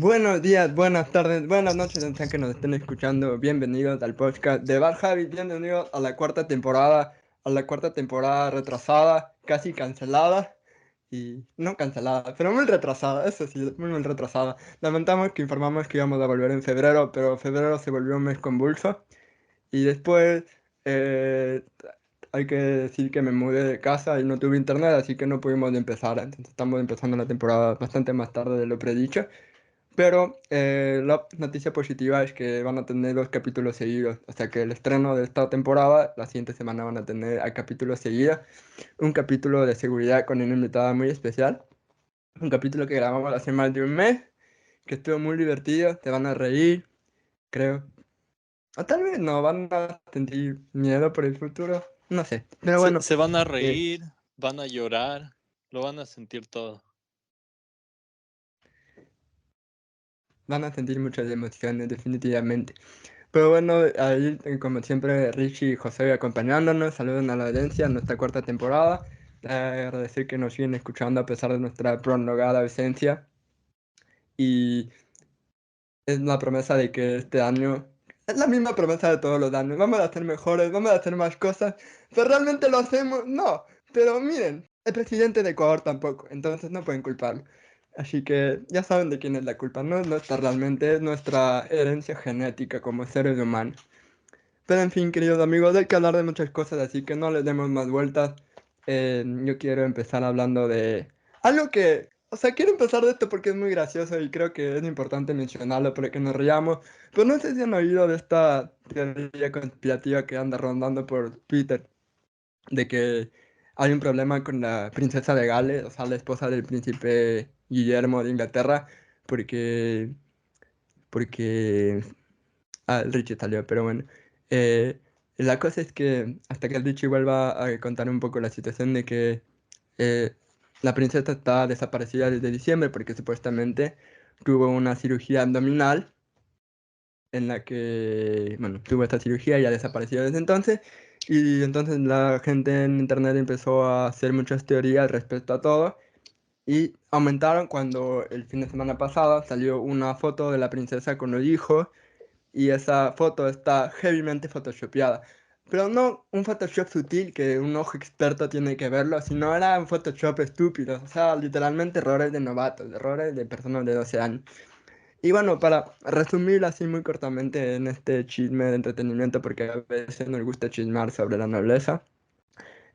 Buenos días, buenas tardes, buenas noches, donde sea que nos estén escuchando. Bienvenidos al podcast de Bad Habit. Bienvenidos a la cuarta temporada retrasada, casi cancelada. Y no cancelada, pero muy retrasada, eso sí, muy retrasada. Lamentamos que informamos que íbamos a volver en febrero, pero febrero se volvió un mes convulso. Y después eh, hay que decir que me mudé de casa y no tuve internet, así que no pudimos empezar. Entonces estamos empezando la temporada bastante más tarde de lo predicho. Pero la noticia positiva es que van a tener dos capítulos seguidos. O sea que el estreno de esta temporada, la siguiente semana van a tener a capítulos seguidos. Un capítulo de seguridad con una invitada muy especial. Un capítulo que grabamos hace más de un mes, que estuvo muy divertido. Te van a reír, creo. O tal vez no, van a sentir miedo por el futuro. No sé. Pero Se, bueno, se van a eh, reír, van a llorar, lo van a sentir todo. van a sentir muchas emociones, definitivamente. Pero bueno, ahí como siempre Richie y José acompañándonos, saludos a la audiencia en nuestra cuarta temporada. Agradecer que nos siguen escuchando a pesar de nuestra prolongada ausencia. Y es la promesa de que este año, es la misma promesa de todos los años, vamos a hacer mejores, vamos a hacer más cosas, pero realmente lo hacemos, no. Pero miren, el presidente de Ecuador tampoco, entonces no pueden culparlo. Así que ya saben de quién es la culpa, no es nuestra realmente, es nuestra herencia genética como seres humanos. Pero en fin, queridos amigos, hay que hablar de muchas cosas, así que no les demos más vueltas. Yo quiero empezar hablando de algo que, o sea, quiero empezar de esto porque es muy gracioso y creo que es importante mencionarlo para que nos riamos. Pero no sé si han oído de esta teoría conspirativa que anda rondando por Twitter, de que hay un problema con la princesa de Gales, o sea, la esposa del príncipe Guillermo de Inglaterra, porque, porque el Richie salió, pero bueno. Eh, la cosa es que hasta que el Richie vuelva a contar un poco la situación de que eh, la princesa está desaparecida desde diciembre porque supuestamente tuvo una cirugía abdominal en la que, bueno, tuvo esta cirugía y ha desaparecido desde entonces. Y entonces la gente en internet empezó a hacer muchas teorías respecto a todo. Y aumentaron cuando el fin de semana pasado salió una foto de la princesa con los hijos y esa foto está heavymente photoshopeada. Pero no un Photoshop sutil que un ojo experto tiene que verlo, sino era un Photoshop estúpido. O sea, literalmente errores de novatos, errores de personas de 12 años. Y bueno, para resumir así muy cortamente en este chisme de entretenimiento, porque a veces nos gusta chismar sobre la nobleza,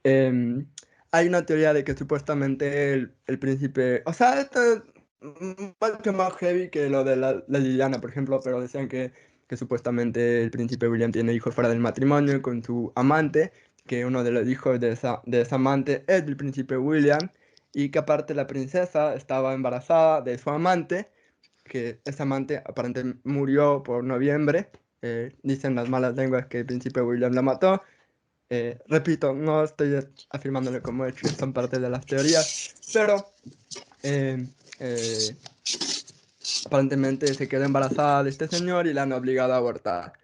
em, hay una teoría de que supuestamente el príncipe, o sea, esto es mucho más heavy que lo de la Liliana, por ejemplo, pero decían que supuestamente el príncipe William tiene hijos fuera del matrimonio con su amante, que uno de los hijos de esa amante es del príncipe William, y que aparte la princesa estaba embarazada de su amante, que ese amante aparentemente murió por noviembre. Dicen las malas lenguas que el príncipe William la mató. Repito, no estoy afirmándolo como hecho, son parte de las teorías, pero eh, eh, aparentemente se quedó embarazada de este señor y la han obligado a abortar.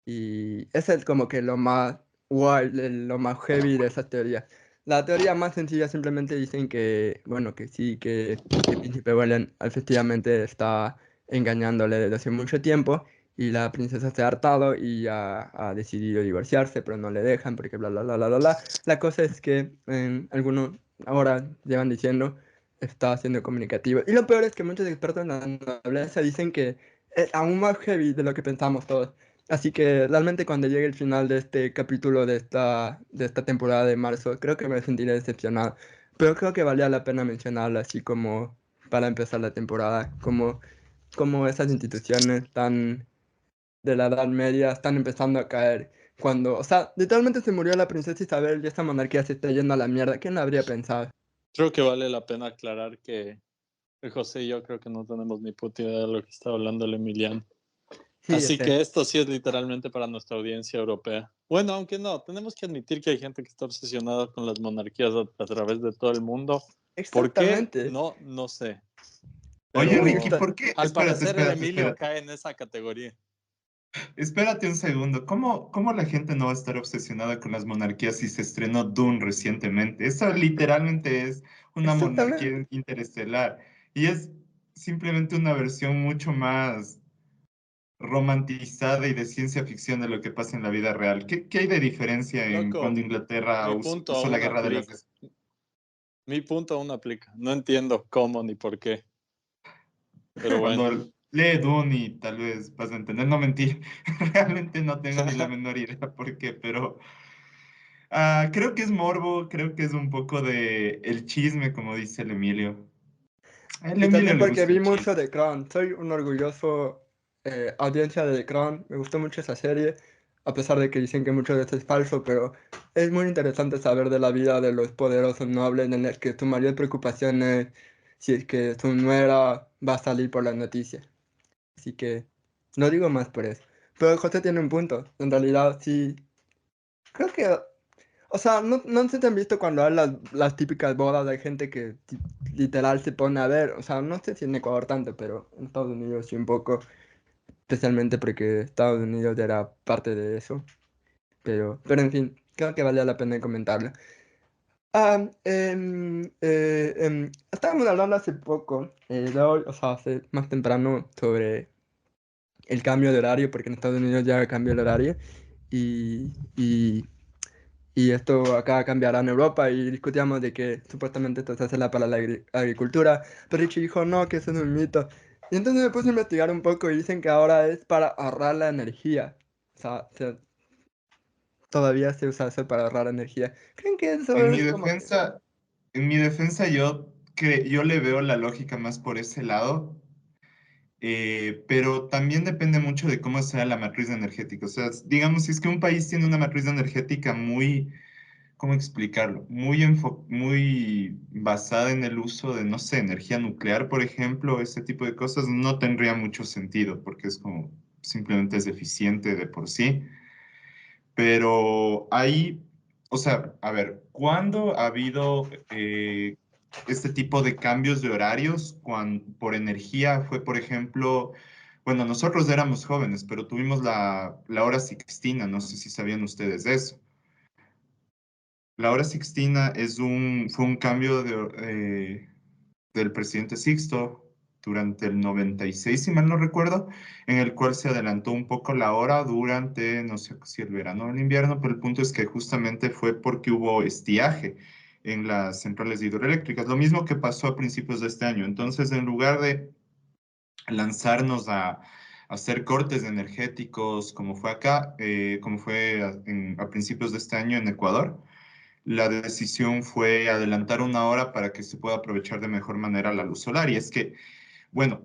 Y ese es como que lo más wild, lo más heavy de esa teoría. La teoría más sencilla simplemente dicen que, bueno, que sí, que el príncipe William efectivamente está engañándole desde hace mucho tiempo y la princesa se ha hartado y ha decidido divorciarse, pero no le dejan porque bla, bla, bla, bla, bla, bla. La cosa es que algunos ahora llevan diciendo está siendo comunicativo. Y lo peor es que muchos expertos en la nobleza dicen que es aún más heavy de lo que pensamos todos. Así que realmente cuando llegue el final de este capítulo de esta temporada de marzo, creo que me sentiré decepcionado. Pero creo que valía la pena mencionarlo así como para empezar la temporada, como esas instituciones tan de la Edad Media están empezando a caer. Cuando, o sea, literalmente se murió la princesa Isabel y esta monarquía se está yendo a la mierda. ¿Quién lo habría pensado? Creo que vale la pena aclarar que José y yo creo que no tenemos ni puta idea de lo que está hablando el Emiliano. Sí, Así sé. que esto sí es literalmente para nuestra audiencia europea. Bueno, aunque no, tenemos que admitir que hay gente que está obsesionada con las monarquías a través de todo el mundo. ¿Por qué? Exactamente. No, no sé. Oye, Pero Ricky, Justa. ¿por qué? al Espérate, parecer el espérate, Emilio espérate. cae en esa categoría. Espérate un segundo. ¿Cómo la gente no va a estar obsesionada con las monarquías si se estrenó Dune recientemente? Eso literalmente es una Exactamente. monarquía interestelar. Y es simplemente una versión mucho más romantizada y de ciencia ficción de lo que pasa en la vida real. ¿Qué hay de diferencia en cuando Loco, Inglaterra mi punto usó la aún guerra de las... aplica. Mi punto aún aplica. No entiendo cómo ni por qué. Pero bueno. Cuando lee Dune y tal vez vas a entender, no mentir, realmente no tengo ni la menor idea por qué, pero creo que es morbo, creo que es un poco de el chisme, como dice el Emilio. A el Y Emilio también le porque gusta vi el chisme. mucho de Crown. Soy un orgulloso audiencia de The Crown. Me gustó mucho esa serie, a pesar de que dicen que mucho de esto es falso, pero es muy interesante saber de la vida de los poderosos nobles en el que tu mayor preocupación es si es que su nuera va a salir por las noticias. Así que no digo más por eso. Pero José tiene un punto. En realidad sí. Creo que o sea, no sé si han visto cuando hay las típicas bodas de gente que literal se pone a ver. O sea, no sé si en Ecuador tanto, pero en Estados Unidos sí un poco. Especialmente porque Estados Unidos era parte de eso. Pero en fin, creo que valía la pena comentarlo. Estábamos hablando hace poco, de hoy, o sea, hace más temprano, sobre el cambio de horario, porque en Estados Unidos ya cambió el horario. Y, y Y esto acá cambiará en Europa y discutíamos de que supuestamente esto se hace para la agricultura, pero Richie dijo no, que eso es un mito. Y entonces me puse a investigar un poco y dicen que ahora es para ahorrar la energía. O sea, todavía se usa eso para ahorrar energía. ¿Creen que eso En mi es como que... defensa, en mi defensa yo le veo la lógica más por ese lado, pero también depende mucho de cómo sea la matriz energética. O sea, digamos, si es que un país tiene una matriz energética muy, ¿cómo explicarlo? Muy basada en el uso de, no sé, energía nuclear, por ejemplo, ese tipo de cosas, no tendría mucho sentido, porque es como, simplemente es eficiente de por sí. Pero ahí, o sea, a ver, ¿cuándo ha habido este tipo de cambios de horarios por energía? Fue, por ejemplo, bueno, nosotros éramos jóvenes, pero tuvimos la hora sixtina, no sé si sabían ustedes de eso. La hora sixtina fue un cambio del presidente Sixto durante el 96, si mal no recuerdo, en el cual se adelantó un poco la hora durante, no sé si el verano o el invierno, pero el punto es que justamente fue porque hubo estiaje en las centrales hidroeléctricas, lo mismo que pasó a principios de este año. Entonces, en lugar de lanzarnos a hacer cortes energéticos como fue acá, como fue a principios de este año en Ecuador, la decisión fue adelantar una hora para que se pueda aprovechar de mejor manera la luz solar. Y es que, bueno,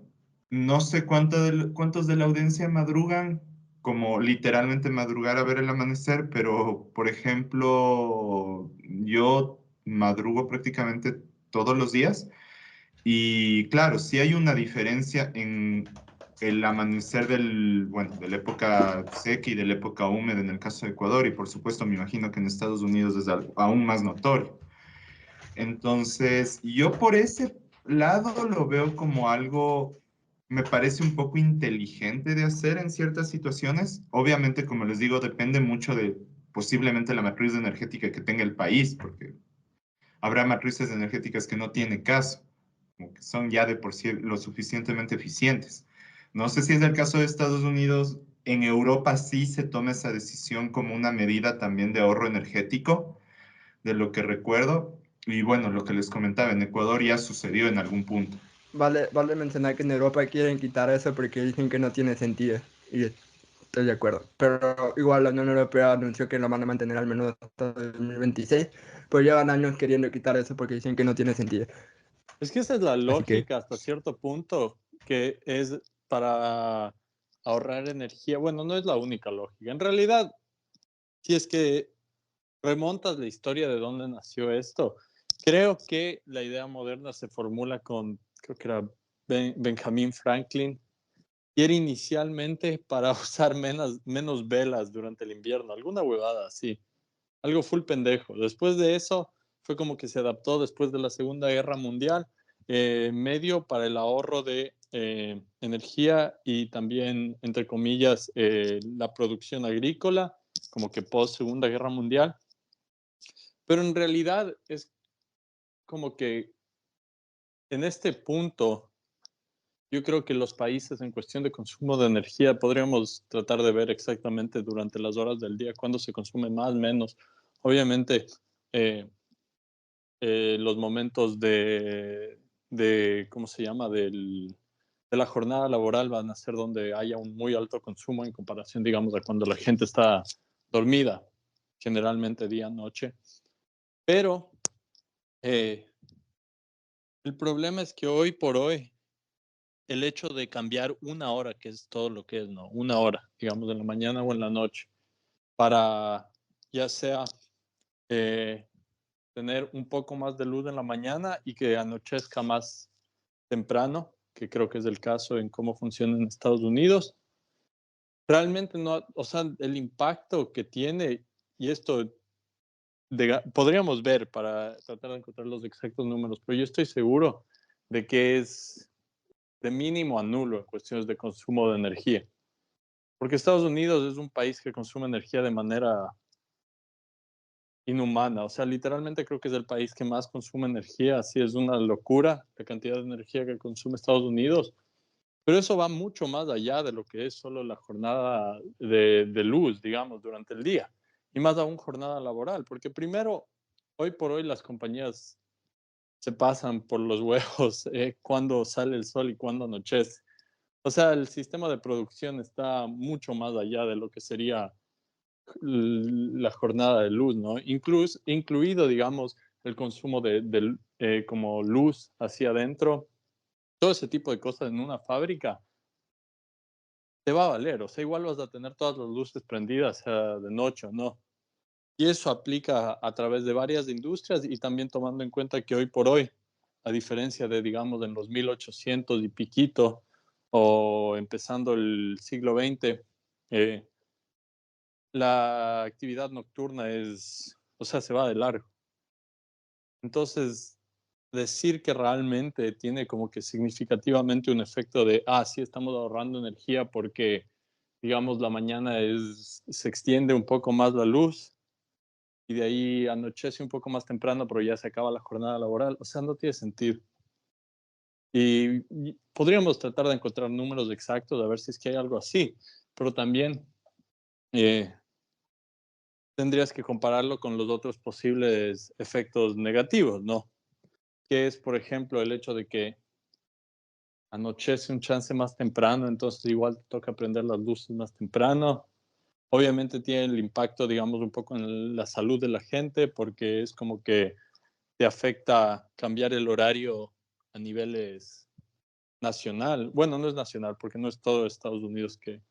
no sé cuántos de la audiencia madrugan, como literalmente madrugar a ver el amanecer, pero, por ejemplo, yo madrugo prácticamente todos los días. Y claro, sí hay una diferencia en el amanecer bueno, de la época seca y de la época húmeda en el caso de Ecuador, y por supuesto me imagino que en Estados Unidos es algo aún más notorio. Entonces, yo por ese lado lo veo como algo, me parece un poco inteligente de hacer en ciertas situaciones. Obviamente, como les digo, depende mucho de posiblemente la matriz energética que tenga el país, porque habrá matrices energéticas que no tienen caso, como que son ya de por sí lo suficientemente eficientes. No sé si es el caso de Estados Unidos. En Europa sí se toma esa decisión como una medida también de ahorro energético, de lo que recuerdo. Y bueno, lo que les comentaba, en Ecuador ya sucedió en algún punto. Vale mencionar que en Europa quieren quitar eso porque dicen que no tiene sentido. Y estoy de acuerdo. Pero igual la Unión Europea anunció que lo van a mantener al menos hasta 2026. Pero llevan años queriendo quitar eso porque dicen que no tiene sentido. Es que esa es la Así que, lógica hasta cierto punto, que es para ahorrar energía. Bueno, no es la única lógica. En realidad, si es que remontas la historia de dónde nació esto, creo que la idea moderna se formula con, creo que era Benjamin Franklin, y era inicialmente para usar menos velas durante el invierno, alguna huevada así, algo full pendejo. Después de eso fue como que se adaptó después de la Segunda Guerra Mundial, medio para el ahorro de energía y también, entre comillas, la producción agrícola, como que post Segunda Guerra Mundial. Pero en realidad es como que en este punto yo creo que los países en cuestión de consumo de energía podríamos tratar de ver exactamente durante las horas del día cuándo se consume más, menos. Obviamente, eh, los momentos ¿cómo se llama? De la jornada laboral van a ser donde haya un muy alto consumo en comparación, digamos, a cuando la gente está dormida, generalmente día, noche. Pero eh, el problema es que hoy por hoy, el hecho de cambiar una hora, que es todo lo que es, ¿no? Una hora, digamos, en la mañana o en la noche, para ya sea eh, tener un poco más de luz en la mañana y que anochezca más temprano, que creo que es el caso en cómo funciona en Estados Unidos. Realmente no, o sea, el impacto que tiene, y esto podríamos ver para tratar de encontrar los exactos números, pero yo estoy seguro de que es de mínimo a nulo en cuestiones de consumo de energía. Porque Estados Unidos es un país que consume energía de manera inhumana. O sea, literalmente creo que es el país que más consume energía. Así es una locura la cantidad de energía que consume Estados Unidos. Pero eso va mucho más allá de lo que es solo la jornada de luz, digamos, durante el día. Y más aún jornada laboral. Porque primero, hoy por hoy las compañías se pasan por los huevos cuando sale el sol y cuando anochece. O sea, el sistema de producción está mucho más allá de lo que sería la jornada de luz, ¿no? Incluido, digamos, el consumo de como luz hacia adentro, todo ese tipo de cosas en una fábrica, te va a valer. O sea, igual vas a tener todas las luces prendidas, sea de noche o no. Y eso aplica a través de varias industrias y también tomando en cuenta que hoy por hoy, a diferencia de, digamos, en los 1800 y piquito o empezando el siglo XX, la actividad nocturna o sea, se va de largo. Entonces, decir que realmente tiene como que significativamente un efecto de, sí, estamos ahorrando energía porque, digamos, la mañana se extiende un poco más la luz y de ahí anochece un poco más temprano, pero ya se acaba la jornada laboral. O sea, no tiene sentido. Y podríamos tratar de encontrar números exactos, a ver si es que hay algo así, pero también tendrías que compararlo con los otros posibles efectos negativos, ¿no? Que es, por ejemplo, el hecho de que anochece un chance más temprano, entonces igual te toca prender las luces más temprano. Obviamente tiene el impacto, digamos, un poco en la salud de la gente, porque es como que te afecta cambiar el horario a niveles nacional. Bueno, no es nacional, porque no es todo Estados Unidos que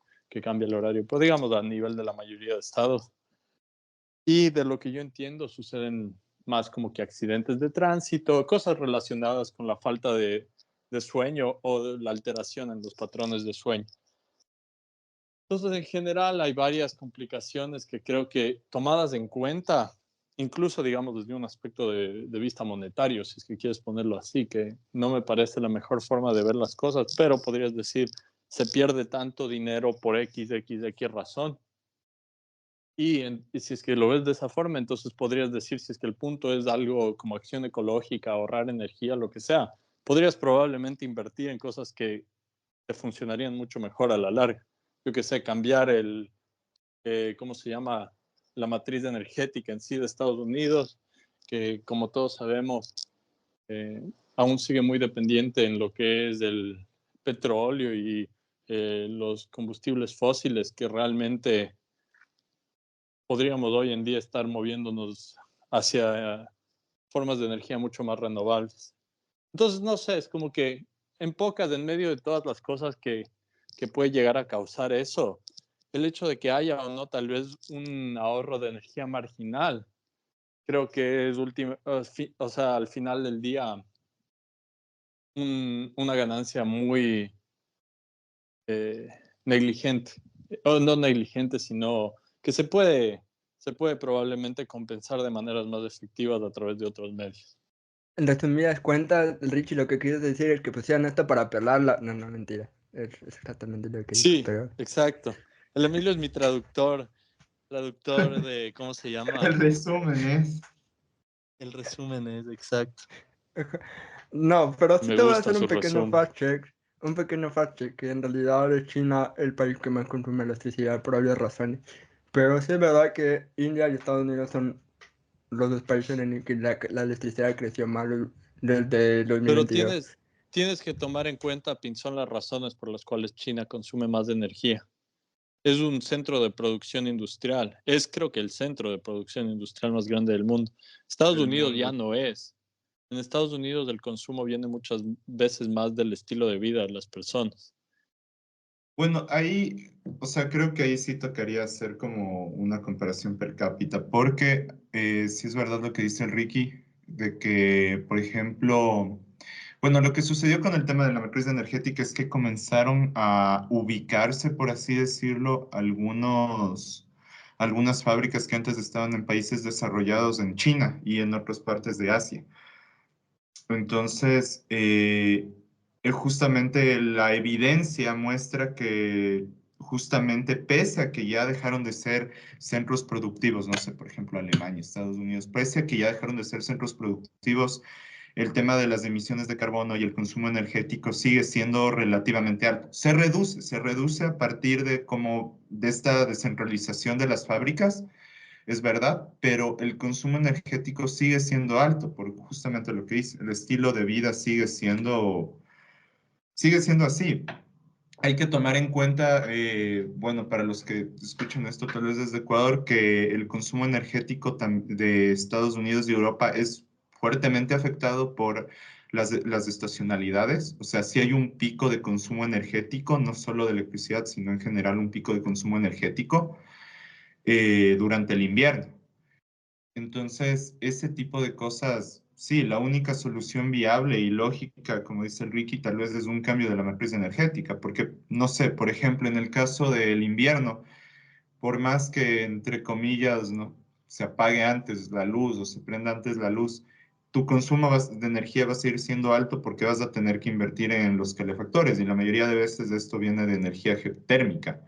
cambia el horario, pero digamos a nivel de la mayoría de estados. Y de lo que yo entiendo, suceden más como que accidentes de tránsito, cosas relacionadas con la falta de sueño o de la alteración en los patrones de sueño. Entonces, en general, hay varias complicaciones que creo que tomadas en cuenta, incluso, digamos, desde un aspecto de vista monetario, si es que quieres ponerlo así, que no me parece la mejor forma de ver las cosas, pero podrías decir, se pierde tanto dinero por X razón. Y si es que lo ves de esa forma, entonces podrías decir, si es que el punto es algo como acción ecológica, ahorrar energía, lo que sea, podrías probablemente invertir en cosas que te funcionarían mucho mejor a la larga. Yo que sé, cambiar ¿cómo se llama? La matriz energética en sí de Estados Unidos, que como todos sabemos, eh, aún sigue muy dependiente en lo que es el petróleo y los combustibles fósiles que realmente podríamos hoy en día estar moviéndonos hacia formas de energía mucho más renovables. Entonces, no sé, es como que en pocas, en medio de todas las cosas que puede llegar a causar eso, el hecho de que haya o no tal vez un ahorro de energía marginal, creo que es o sea, al final del día, una ganancia muy eh, negligente, o no negligente, sino que se puede probablemente compensar de maneras más efectivas a través de otros medios. En resumidas cuentas, Richie lo que quiso decir es que pusieran esto para pelarla. No, no, mentira. Es exactamente lo que dijo, Sí, pero... exacto. El Emilio es mi traductor de, ¿cómo se llama? El resumen es, El resumen es exacto. No, pero sí Me te voy a gusta hacer un su pequeño resumen. fact check. un pequeño fact que en realidad es China el país que más consume electricidad por obvias razones. Pero sí es verdad que India y Estados Unidos son los dos países en los que la electricidad creció más desde Pero 2022. tienes que tomar en cuenta, Pinzón, las razones por las cuales China consume más de energía. Es un centro de producción industrial. Es, creo que, el centro de producción industrial más grande del mundo. Estados Del Unidos ya mundo. no es. En Estados Unidos el consumo viene muchas veces más del estilo de vida de las personas. Bueno, ahí, o sea, creo que ahí sí tocaría hacer como una comparación per cápita, porque sí es verdad lo que dice el Ricky, de que, por ejemplo, bueno, lo que sucedió con el tema de la matriz energética es que comenzaron a ubicarse, por así decirlo, algunas fábricas que antes estaban en países desarrollados en China y en otras partes de Asia. Entonces, justamente la evidencia muestra que justamente pese a que ya dejaron de ser centros productivos, no sé, por ejemplo, Alemania, Estados Unidos, pese a que ya dejaron de ser centros productivos, el tema de las emisiones de carbono y el consumo energético sigue siendo relativamente alto. Se reduce a partir de como de esta descentralización de las fábricas, es verdad, pero el consumo energético sigue siendo alto, por justamente lo que dice, el estilo de vida sigue siendo así. Hay que tomar en cuenta, bueno, para los que escuchan esto tal vez desde Ecuador, que el consumo energético de Estados Unidos y Europa es fuertemente afectado por las estacionalidades. O sea, si hay un pico de consumo energético, no solo de electricidad, sino en general un pico de consumo energético durante el invierno. Entonces, ese tipo de cosas, sí, la única solución viable y lógica, como dice el Ricky, tal vez es un cambio de la matriz energética, porque, no sé, por ejemplo, en el caso del invierno, por más que, entre comillas, no, se apague antes la luz o se prenda antes la luz, tu consumo de energía va a seguir siendo alto porque vas a tener que invertir en los calefactores y la mayoría de veces esto viene de energía geotérmica.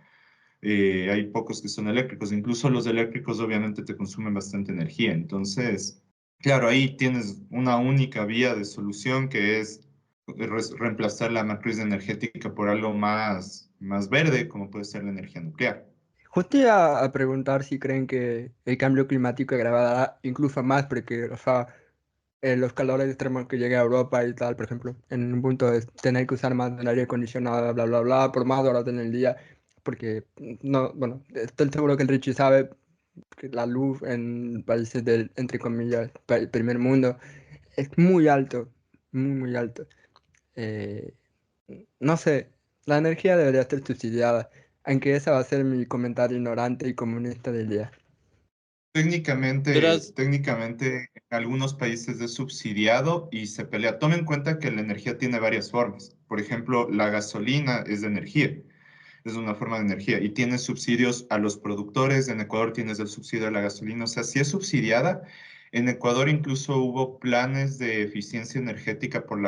Hay pocos que son eléctricos, incluso los eléctricos obviamente te consumen bastante energía. Entonces, claro, ahí tienes una única vía de solución que es reemplazar la matriz energética por algo más verde, como puede ser la energía nuclear. Justo iba a preguntar si creen que el cambio climático agravará incluso más, porque, o sea, los calores extremos que llegue a Europa y tal, por ejemplo, en un punto de tener que usar más el aire acondicionado, bla, bla, bla, por más horas en el día, porque no, bueno, estoy seguro que el Richie sabe que la luz en países del, entre comillas, primer mundo es muy alto, muy, muy alto. Eh, no sé, la energía debería ser subsidiada, aunque ese va a ser mi comentario ignorante y comunista del día. Técnicamente, Verás, técnicamente en algunos países es subsidiado y se pelea. Tome en cuenta que la energía tiene varias formas. Por ejemplo, la gasolina es de energía, es una forma de energía y tiene subsidios a los productores. En Ecuador tienes el subsidio a la gasolina, o sea, sí es subsidiada. En Ecuador incluso hubo planes de eficiencia energética por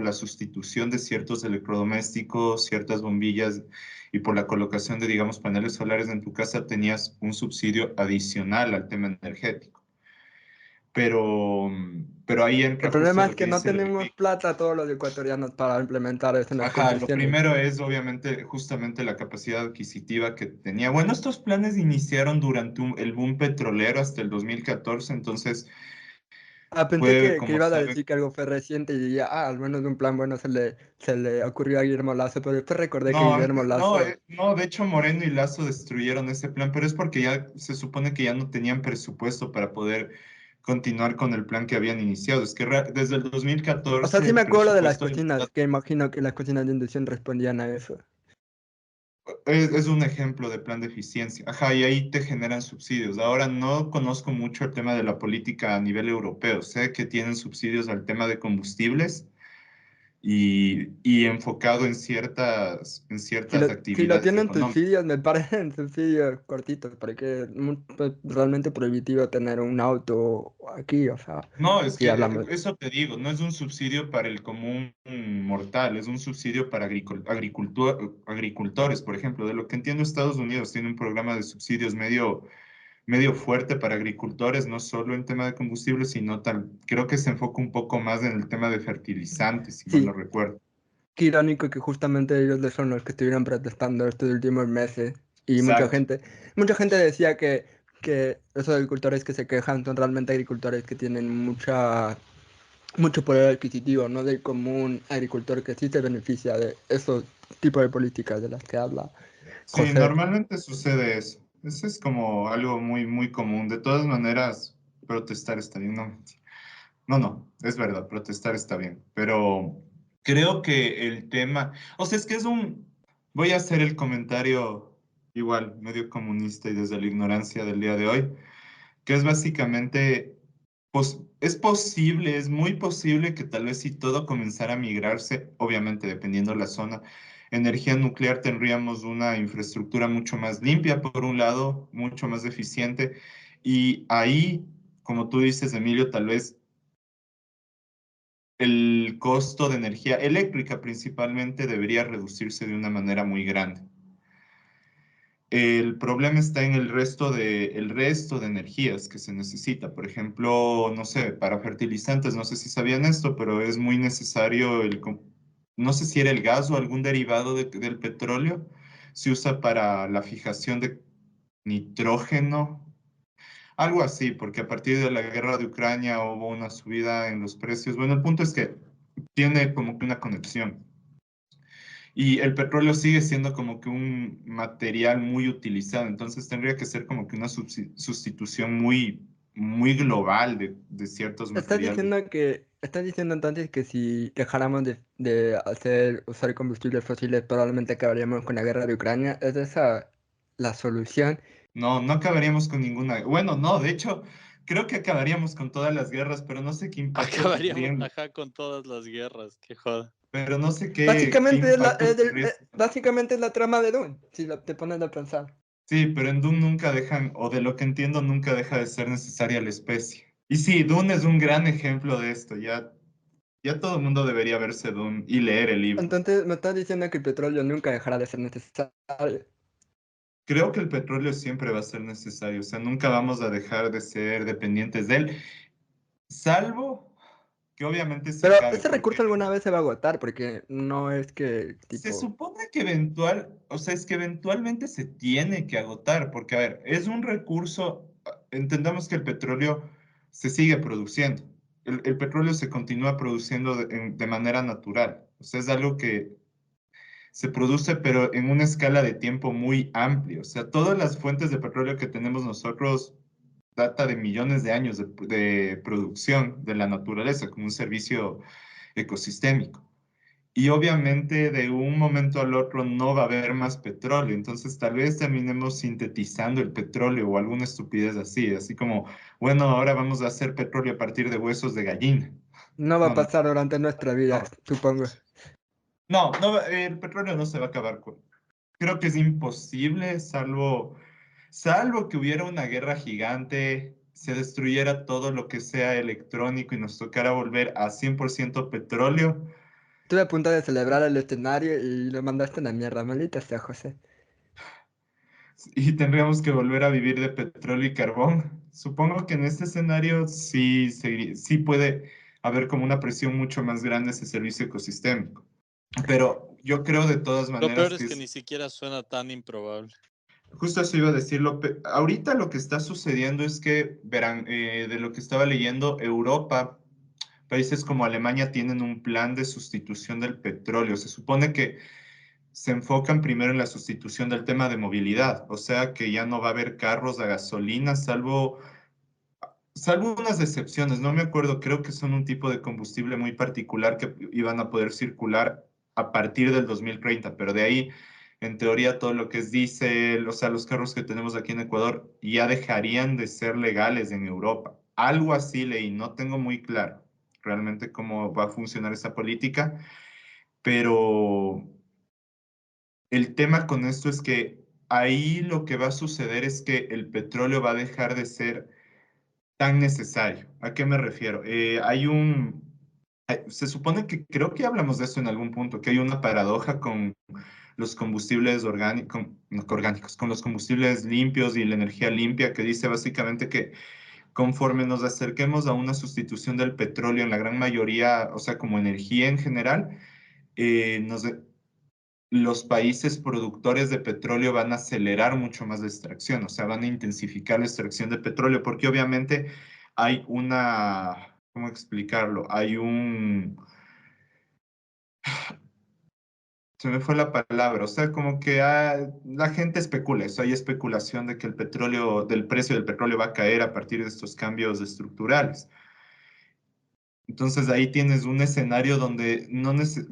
la sustitución de ciertos electrodomésticos, ciertas bombillas y por la colocación de, digamos, paneles solares en tu casa, tenías un subsidio adicional al tema energético. Pero ahí El entra justo problema es lo que que no dice el tenemos Ricky. plata todos los ecuatorianos para implementar eso en las Ajá, lo construcciones. primero es obviamente justamente la capacidad adquisitiva que tenía. Bueno, estos planes iniciaron durante el boom petrolero hasta el 2014, entonces Ah, pensé fue que como ibas a saben. decir que algo fue reciente y diría, ah, al menos un plan bueno se le ocurrió a Guillermo Lazo, pero después recordé que No, Guillermo antes, no, Lazo, no, de hecho Moreno y Lazo destruyeron ese plan, pero es porque ya se supone que ya no tenían presupuesto para poder continuar con el plan que habían iniciado. Es que desde el o sea, 2014 sí me el acuerdo de las presupuesto del cocinas, Estado que imagino que las cocinas de inducción respondían a eso. es un ejemplo de plan de eficiencia. Ajá, y ahí te generan subsidios. Ahora no conozco mucho el tema de la política a nivel europeo. Sé que tienen subsidios al tema de combustibles y enfocado en ciertas Si lo actividades tienen económicas. subsidios, me parecen subsidios cortitos, porque es pues, realmente prohibitivo tener un auto aquí, o sea, No, es si que hablamos. eso te digo, no es un subsidio para el común mortal, es un subsidio para agricultores, por ejemplo. De lo que entiendo, Estados Unidos tiene un programa de subsidios medio fuerte para agricultores, no solo en tema de combustible, sino creo que se enfoca un poco más en el tema de fertilizantes, si mal no Sí, recuerdo. Qué irónico que justamente ellos son los que estuvieron protestando estos últimos meses y Exacto. mucha gente decía que esos agricultores que se quejan son realmente agricultores que tienen mucho poder adquisitivo, no del común agricultor que sí se beneficia de esos tipos de políticas de las que habla Sí, José. normalmente sucede eso. Eso es como algo muy, muy común. De todas maneras, protestar está bien. No, no, no, es verdad, protestar está bien. Pero creo que el tema, o sea, es que es un, voy a hacer el comentario igual, medio comunista y desde la ignorancia del día de hoy, que es básicamente, pues, es posible, es muy posible que tal vez si todo comenzara a migrarse, obviamente dependiendo de la zona, energía nuclear tendríamos una infraestructura mucho más limpia, por un lado, mucho más eficiente, y ahí, como tú dices, Emilio, tal vez el costo de energía eléctrica principalmente debería reducirse de una manera muy grande. El problema está en el resto de energías que se necesita. Por ejemplo, no sé, para fertilizantes, no sé si sabían esto, pero es muy necesario no sé si era el gas o algún derivado del petróleo, se usa para la fijación de nitrógeno, algo así, porque a partir de la guerra de Ucrania hubo una subida en los precios. Bueno, el punto es que tiene como que una conexión. Y el petróleo sigue siendo como que un material muy utilizado, entonces tendría que ser como que una sustitución muy, muy global de ciertos materiales. Estás diciendo entonces que si dejáramos de usar combustibles fósiles, probablemente acabaríamos con la guerra de Ucrania. ¿Es esa la solución? No, no acabaríamos con ninguna. Bueno, no, de hecho, creo que acabaríamos con todas las guerras, pero no sé qué impacto Acabaríamos, tendrían, ajá, con todas las guerras, qué joda. pero no sé qué impacto tendría. Básicamente es la trama de Dune, si te pones a pensar. Sí, pero en Dune nunca dejan, o de lo que entiendo, nunca deja de ser necesaria la especie. Y sí, Dune es un gran ejemplo de esto. Ya todo el mundo debería verse Dune y leer el libro. Entonces me estás diciendo que el petróleo nunca dejará de ser necesario. Creo que el petróleo siempre va a ser necesario, o sea, nunca vamos a dejar de ser dependientes de él, salvo que obviamente se Pero acabe, ese porque recurso alguna vez se va a agotar, porque no es que, se tipo, supone que o sea, es que eventualmente se tiene que agotar, porque a ver, es un recurso, entendamos que el petróleo se sigue produciendo, el petróleo se continúa produciendo de manera natural, o sea, es algo que se produce, pero en una escala de tiempo muy amplia. O sea, todas las fuentes de petróleo que tenemos nosotros data de millones de años de producción de la naturaleza como un servicio ecosistémico. Y obviamente de un momento al otro no va a haber más petróleo, entonces tal vez terminemos sintetizando el petróleo o alguna estupidez así, así como, bueno, ahora vamos a hacer petróleo a partir de huesos de gallina. no va a No, no, pasar durante nuestra vida, no, supongo. no, no, el petróleo no se va a acabar. Creo que es imposible, salvo que hubiera una guerra gigante, se destruyera todo lo que sea electrónico y nos tocara volver a 100% petróleo Estuve a punto de celebrar el escenario y lo mandaste a la mierda, maldita sea, José. y tendríamos que volver a vivir de petróleo y carbón. Supongo que en este escenario sí, sí puede haber como una presión mucho más grande ese servicio ecosistémico. Pero yo creo de todas Lo peor maneras que es que es ni siquiera suena tan improbable. justo eso iba a decirlo. Ahorita lo que está sucediendo es que, verán, de lo que estaba leyendo, Europa, países como Alemania tienen un plan de sustitución del petróleo. Se supone que se enfocan primero en la sustitución del tema de movilidad, o sea que ya no va a haber carros a gasolina, salvo unas excepciones. No me acuerdo, creo que son un tipo de combustible muy particular que iban a poder circular a partir del 2030, pero de ahí, en teoría, todo lo que es diésel, o sea, los carros que tenemos aquí en Ecuador ya dejarían de ser legales en Europa. Algo así leí, no tengo muy claro realmente cómo va a funcionar esa política, pero el tema con esto es que ahí lo que va a suceder es que el petróleo va a dejar de ser tan necesario. ¿A qué me refiero? Se supone que creo que hablamos de esto en algún punto, que hay una paradoja con los combustibles orgánicos, no, orgánicos, con los combustibles limpios y la energía limpia, que dice básicamente que conforme nos acerquemos a una sustitución del petróleo en la gran mayoría, o sea, como energía en general, nos, los países productores de petróleo van a acelerar mucho más la extracción, o sea, van a intensificar la extracción de petróleo, porque obviamente hay una, ¿cómo explicarlo? Se me fue la palabra, o sea, como que la gente especula, eso hay especulación de que el petróleo, del precio del petróleo va a caer a partir de estos cambios estructurales. Entonces ahí tienes un escenario donde,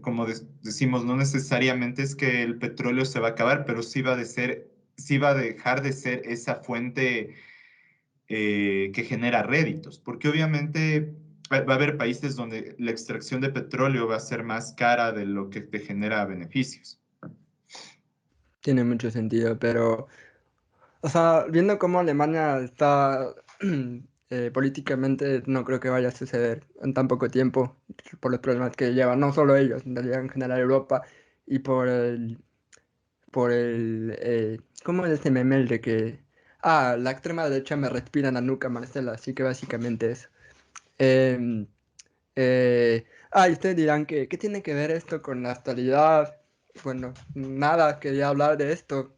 como decimos, no necesariamente es que el petróleo se va a acabar, pero sí va a dejar de ser esa fuente que genera réditos, porque obviamente va a haber países donde la extracción de petróleo va a ser más cara de lo que te genera beneficios. Tiene mucho sentido, pero, o sea, viendo cómo Alemania está políticamente, no creo que vaya a suceder en tan poco tiempo por los problemas que llevan, no solo ellos, en realidad en general Europa, y ¿cómo es ese meme el de que, la extrema derecha me respira en la nuca, Marcela, así que básicamente eso. Em, y ustedes dirán que, ¿qué tiene que ver esto con la actualidad? Bueno, nada, quería hablar de esto.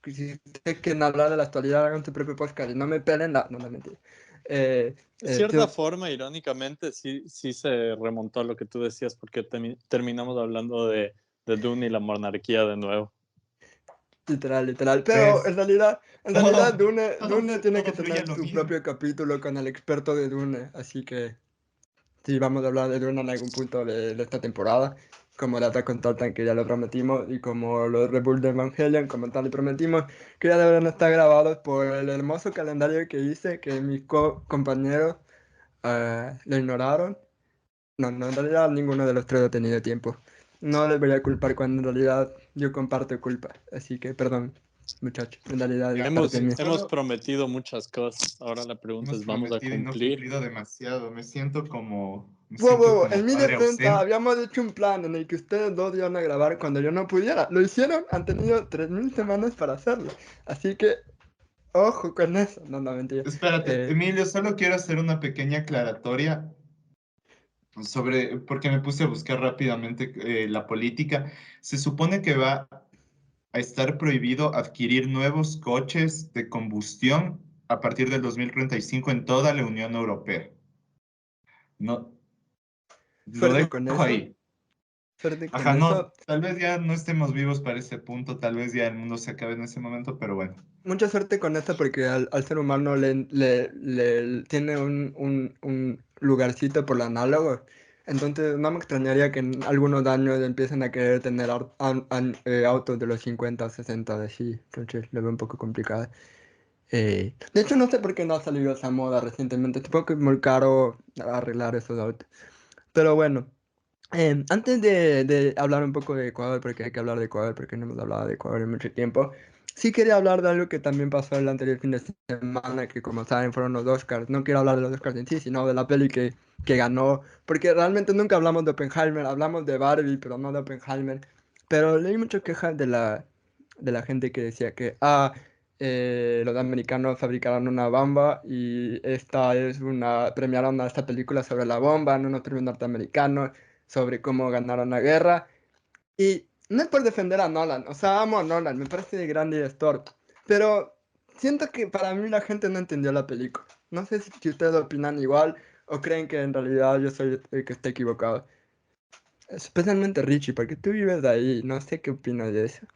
Si ustedes quieren hablar de la actualidad, hagan su propio podcast y no me pelen la... No, no, mentira. De cierta Tú- forma, irónicamente, sí se remontó a lo que tú decías, porque terminamos hablando de Dune y la monarquía de nuevo. literal, literal. Pero ¿Ves? en realidad Todo, Dune tiene que todo fluye a tener lo su mismo. propio capítulo con el experto de Dune, así que sí, vamos a hablar de Dune en algún punto de esta temporada, como la Attack on Titan, que ya lo prometimos, y como los Rebuild de Evangelion, como tal y prometimos, que ya deberán estar grabados por el hermoso calendario que hice, que mis compañeros lo ignoraron. No, no, en realidad ninguno de los tres ha tenido tiempo. No les voy a culpar cuando en realidad yo comparto culpa. Así que, perdón, muchachos, en realidad es Ya, parte mía. Hemos prometido muchas cosas. Ahora la pregunta hemos es, ¿vamos a prometido y no cumplir? cumplido demasiado. Me Wow, siento wow, en como mi padre defensa ausente. habíamos hecho un plan en el que ustedes dos iban a grabar cuando yo no pudiera. Lo hicieron, han tenido 3000 semanas para hacerlo. Así que, ojo con eso. No, no, mentira. Espérate, Eh, Emilio, solo quiero hacer una pequeña aclaratoria porque me puse a buscar rápidamente la política. Se supone que va a estar prohibido adquirir nuevos coches de combustión a partir del 2035 en toda la Unión Europea. No, lo suerte con dejo eso. ahí. Suerte con Ajá, no, eso. tal vez ya no estemos vivos para ese punto, tal vez ya el mundo se acabe en ese momento, pero bueno. Mucha suerte con esto porque al ser humano tiene un lugarcito por lo análogo. Entonces no me extrañaría que en algunos años empiecen a querer tener autos de los 50 o 60 de sí. Entonces lo veo un poco complicado. De hecho no sé por qué no ha salido esa moda recientemente. Supongo que es muy caro arreglar esos autos. Pero bueno. Antes de hablar un poco de Ecuador, porque hay que hablar de Ecuador, porque no hemos hablado de Ecuador en mucho tiempo, sí quería hablar de algo que también pasó el anterior fin de semana, que como saben fueron los Oscars. No quiero hablar de los Oscars en sí, sino de la peli que ganó, porque realmente nunca hablamos de Oppenheimer, hablamos de Barbie, pero no de Oppenheimer. Pero leí muchas quejas de la gente que decía que, los americanos fabricaron una bomba y esta es premiaron a esta película sobre la bomba, no unos premios norteamericanos sobre cómo ganaron la guerra. Y no es por defender a Nolan, o sea, amo a Nolan, me parece gran director, pero siento que para mí la gente no entendió la película. No sé si ustedes opinan igual o creen que en realidad yo soy el que está equivocado. Especialmente Richie, porque tú vives de ahí, no sé qué opinas de eso.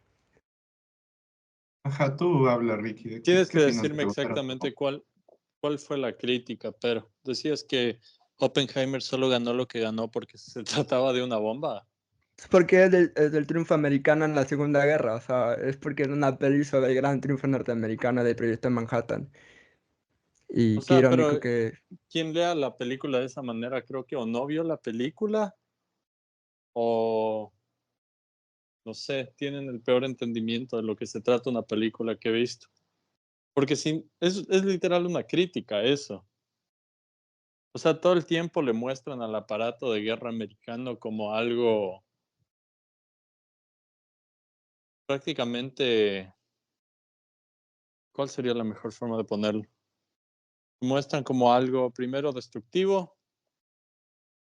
Ajá, tú habla, Ricky, Tienes qué que opinas de decirme Lautaro? exactamente cuál fue la crítica, pero decías que Oppenheimer solo ganó lo que ganó porque se trataba de una bomba. Es porque es del triunfo americano en la Segunda Guerra, o sea, es porque es una peli sobre el gran triunfo norteamericano del proyecto Manhattan. O Y qué sea, irónico pero que quien lea la película de esa manera creo que o no vio la película o, no sé, tienen el peor entendimiento de lo que se trata una película que he visto. Porque es literal una crítica eso. O sea, todo el tiempo le muestran al aparato de guerra americano como algo prácticamente, ¿cuál sería la mejor forma de ponerlo? Muestran como algo, primero, destructivo,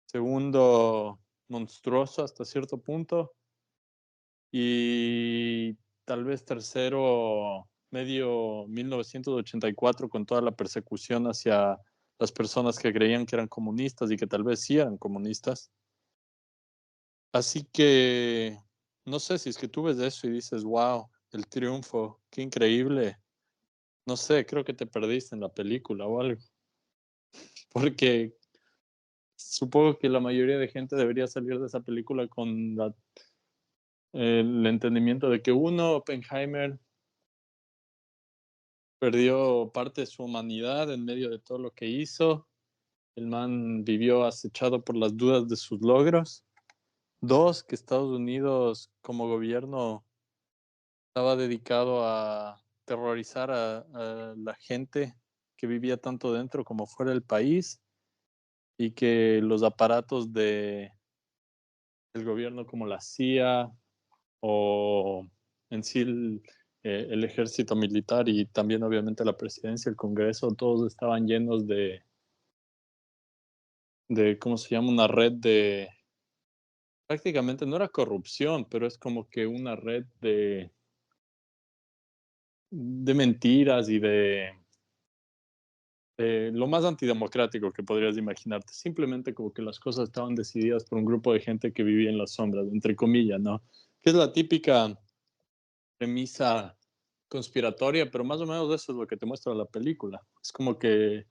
segundo, monstruoso hasta cierto punto, y tal vez tercero, medio 1984, con toda la persecución hacia las personas que creían que eran comunistas y que tal vez sí eran comunistas. Así que no sé si es que tú ves eso y dices, wow, el triunfo, qué increíble. No sé, creo que te perdiste en la película o algo. Porque supongo que la mayoría de gente debería salir de esa película con el entendimiento de que uno, Oppenheimer, perdió parte de su humanidad en medio de todo lo que hizo. El man vivió acechado por las dudas de sus logros. Dos, que Estados Unidos como gobierno estaba dedicado a terrorizar a la gente que vivía tanto dentro como fuera del país, y que los aparatos del gobierno como la CIA o en sí el ejército militar y también obviamente la presidencia, el Congreso, todos estaban llenos ¿cómo se llama? Una red de, prácticamente no era corrupción, pero es como que una red de mentiras y de lo más antidemocrático que podrías imaginarte. Simplemente como que las cosas estaban decididas por un grupo de gente que vivía en las sombras, entre comillas, ¿no? Que es la típica premisa conspiratoria, pero más o menos eso es lo que te muestra la película. Es como que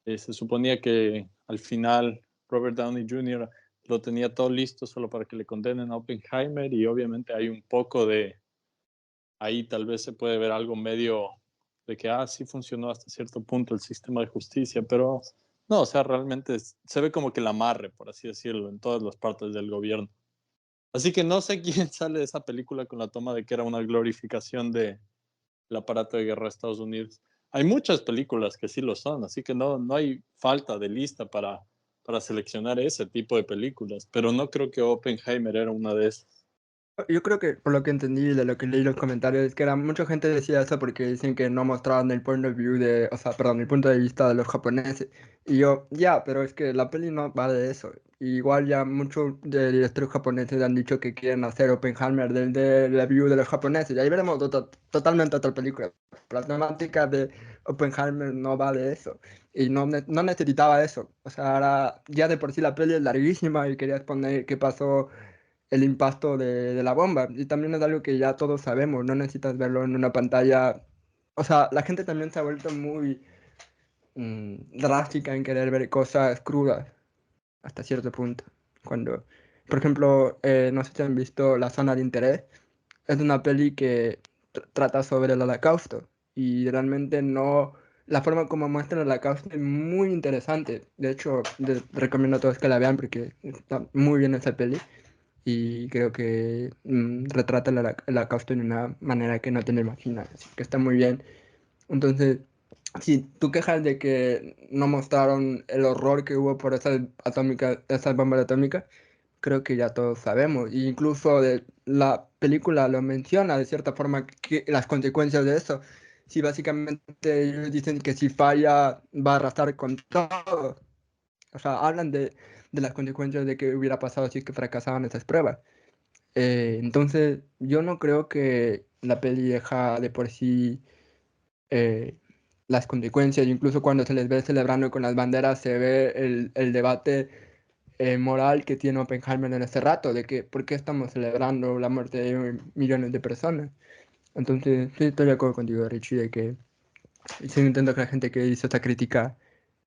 se suponía que al final Robert Downey Jr. lo tenía todo listo solo para que le condenen a Oppenheimer, y obviamente hay un poco de, ahí tal vez se puede ver algo medio de que, sí funcionó hasta cierto punto el sistema de justicia, pero no, o sea, realmente se ve como que la amarre, por así decirlo, en todas las partes del gobierno. Así que no sé quién sale de esa película con la toma de que era una glorificación del aparato de guerra de Estados Unidos. Hay muchas películas que sí lo son, así que no hay falta de lista para seleccionar ese tipo de películas, pero no creo que Oppenheimer era una de esas. Yo creo que por lo que entendí de lo que leí los comentarios es que mucha gente decía eso porque dicen que no mostraban el point of view de, o sea, perdón, el punto de vista de los japoneses. Y yo, ya, pero es que la peli no va de eso. Y igual ya muchos de directores japoneses han dicho que quieren hacer Oppenheimer de la view de los japoneses. Y ahí veremos totalmente otra película. La temática de Oppenheimer no va de eso. Y no necesitaba eso. O sea, ahora ya de por sí la peli es larguísima y quería exponer qué pasó el impacto de la bomba. Y también es algo que ya todos sabemos, no necesitas verlo en una pantalla. O sea, la gente también se ha vuelto muy drástica en querer ver cosas crudas hasta cierto punto. Cuando, por ejemplo, no sé si han visto La Zona de Interés, es una peli que trata sobre el holocausto y realmente no... La forma como muestra el holocausto es muy interesante. De hecho, recomiendo a todos que la vean porque está muy bien esa peli y creo que retrata el holocausto de una manera que no te lo imaginas, así que está muy bien. Entonces, si tú quejas de que no mostraron el horror que hubo por esas bombas atómicas, creo que ya todos sabemos, e incluso la película lo menciona de cierta forma, que las consecuencias de eso. Si básicamente ellos dicen que si falla va a arrasar con todo, o sea, hablan de las consecuencias de que hubiera pasado si es que fracasaban esas pruebas. Entonces, yo no creo que la peli deja de por sí eh, las consecuencias. Incluso cuando se les ve celebrando con las banderas, se ve el debate moral que tiene Oppenheimer en ese rato, de que por qué estamos celebrando la muerte de millones de personas. Entonces, sí, estoy de acuerdo contigo, Richie, de que sí entiendo que la gente que hizo esta crítica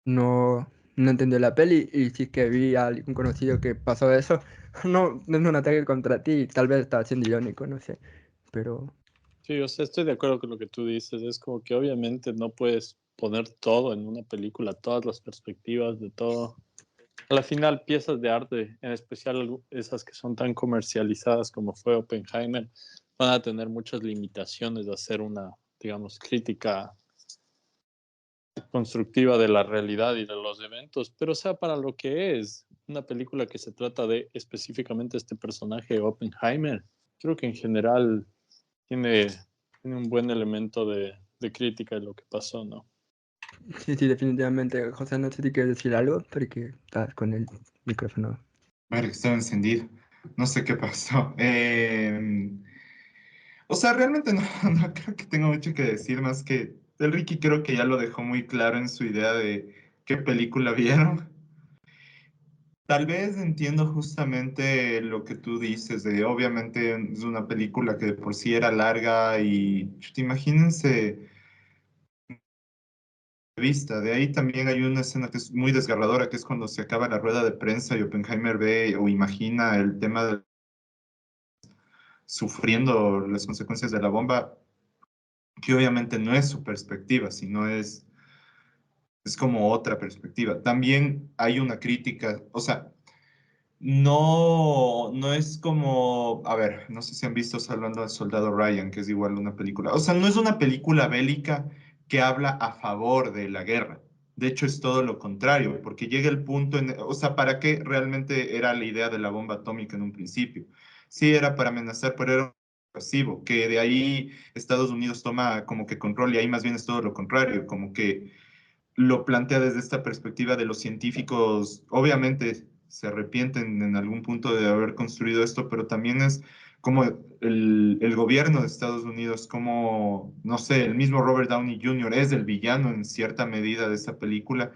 no entendió la peli, y si es que vi a algún conocido que pasó eso, no es un ataque contra ti, tal vez está siendo irónico, no sé, pero Sí, o sea, estoy de acuerdo con lo que tú dices. Es como que obviamente no puedes poner todo en una película, todas las perspectivas de todo. A la final, piezas de arte, en especial esas que son tan comercializadas como fue Oppenheimer, van a tener muchas limitaciones de hacer una, digamos, crítica constructiva de la realidad y de los eventos, pero o sea, para lo que es una película que se trata de específicamente este personaje Oppenheimer, creo que en general tiene, tiene un buen elemento de crítica de lo que pasó, ¿no? sí, sí, definitivamente. José, no sé si quieres decir algo, porque estás con el micrófono. Madre, que estaba encendido. No sé qué pasó. O sea, realmente no, no creo que tenga mucho que decir, más que el Ricky creo que ya lo dejó muy claro en su idea de qué película vieron. Tal vez entiendo justamente lo que tú dices, de obviamente es una película que de por sí era larga y imagínense vista. De ahí también hay una escena que es muy desgarradora, que es cuando se acaba la rueda de prensa y Oppenheimer ve o imagina el tema de sufriendo las consecuencias de la bomba, que obviamente no es su perspectiva, sino es como otra perspectiva. También hay una crítica, o sea, no es como, a ver, no sé si han visto Hablando al Soldado Ryan, que es igual una película. O sea, no es una película bélica que habla a favor de la guerra. De hecho, es todo lo contrario, porque llega el punto o sea, ¿para qué realmente era la idea de la bomba atómica en un principio? Sí, era para amenazar, pero era pasivo, que de ahí Estados Unidos toma como que control y ahí más bien es todo lo contrario, como que lo plantea desde esta perspectiva de los científicos, obviamente se arrepienten en algún punto de haber construido esto, pero también es como el gobierno de Estados Unidos, como, no sé, el mismo Robert Downey Jr. es el villano en cierta medida de esta película,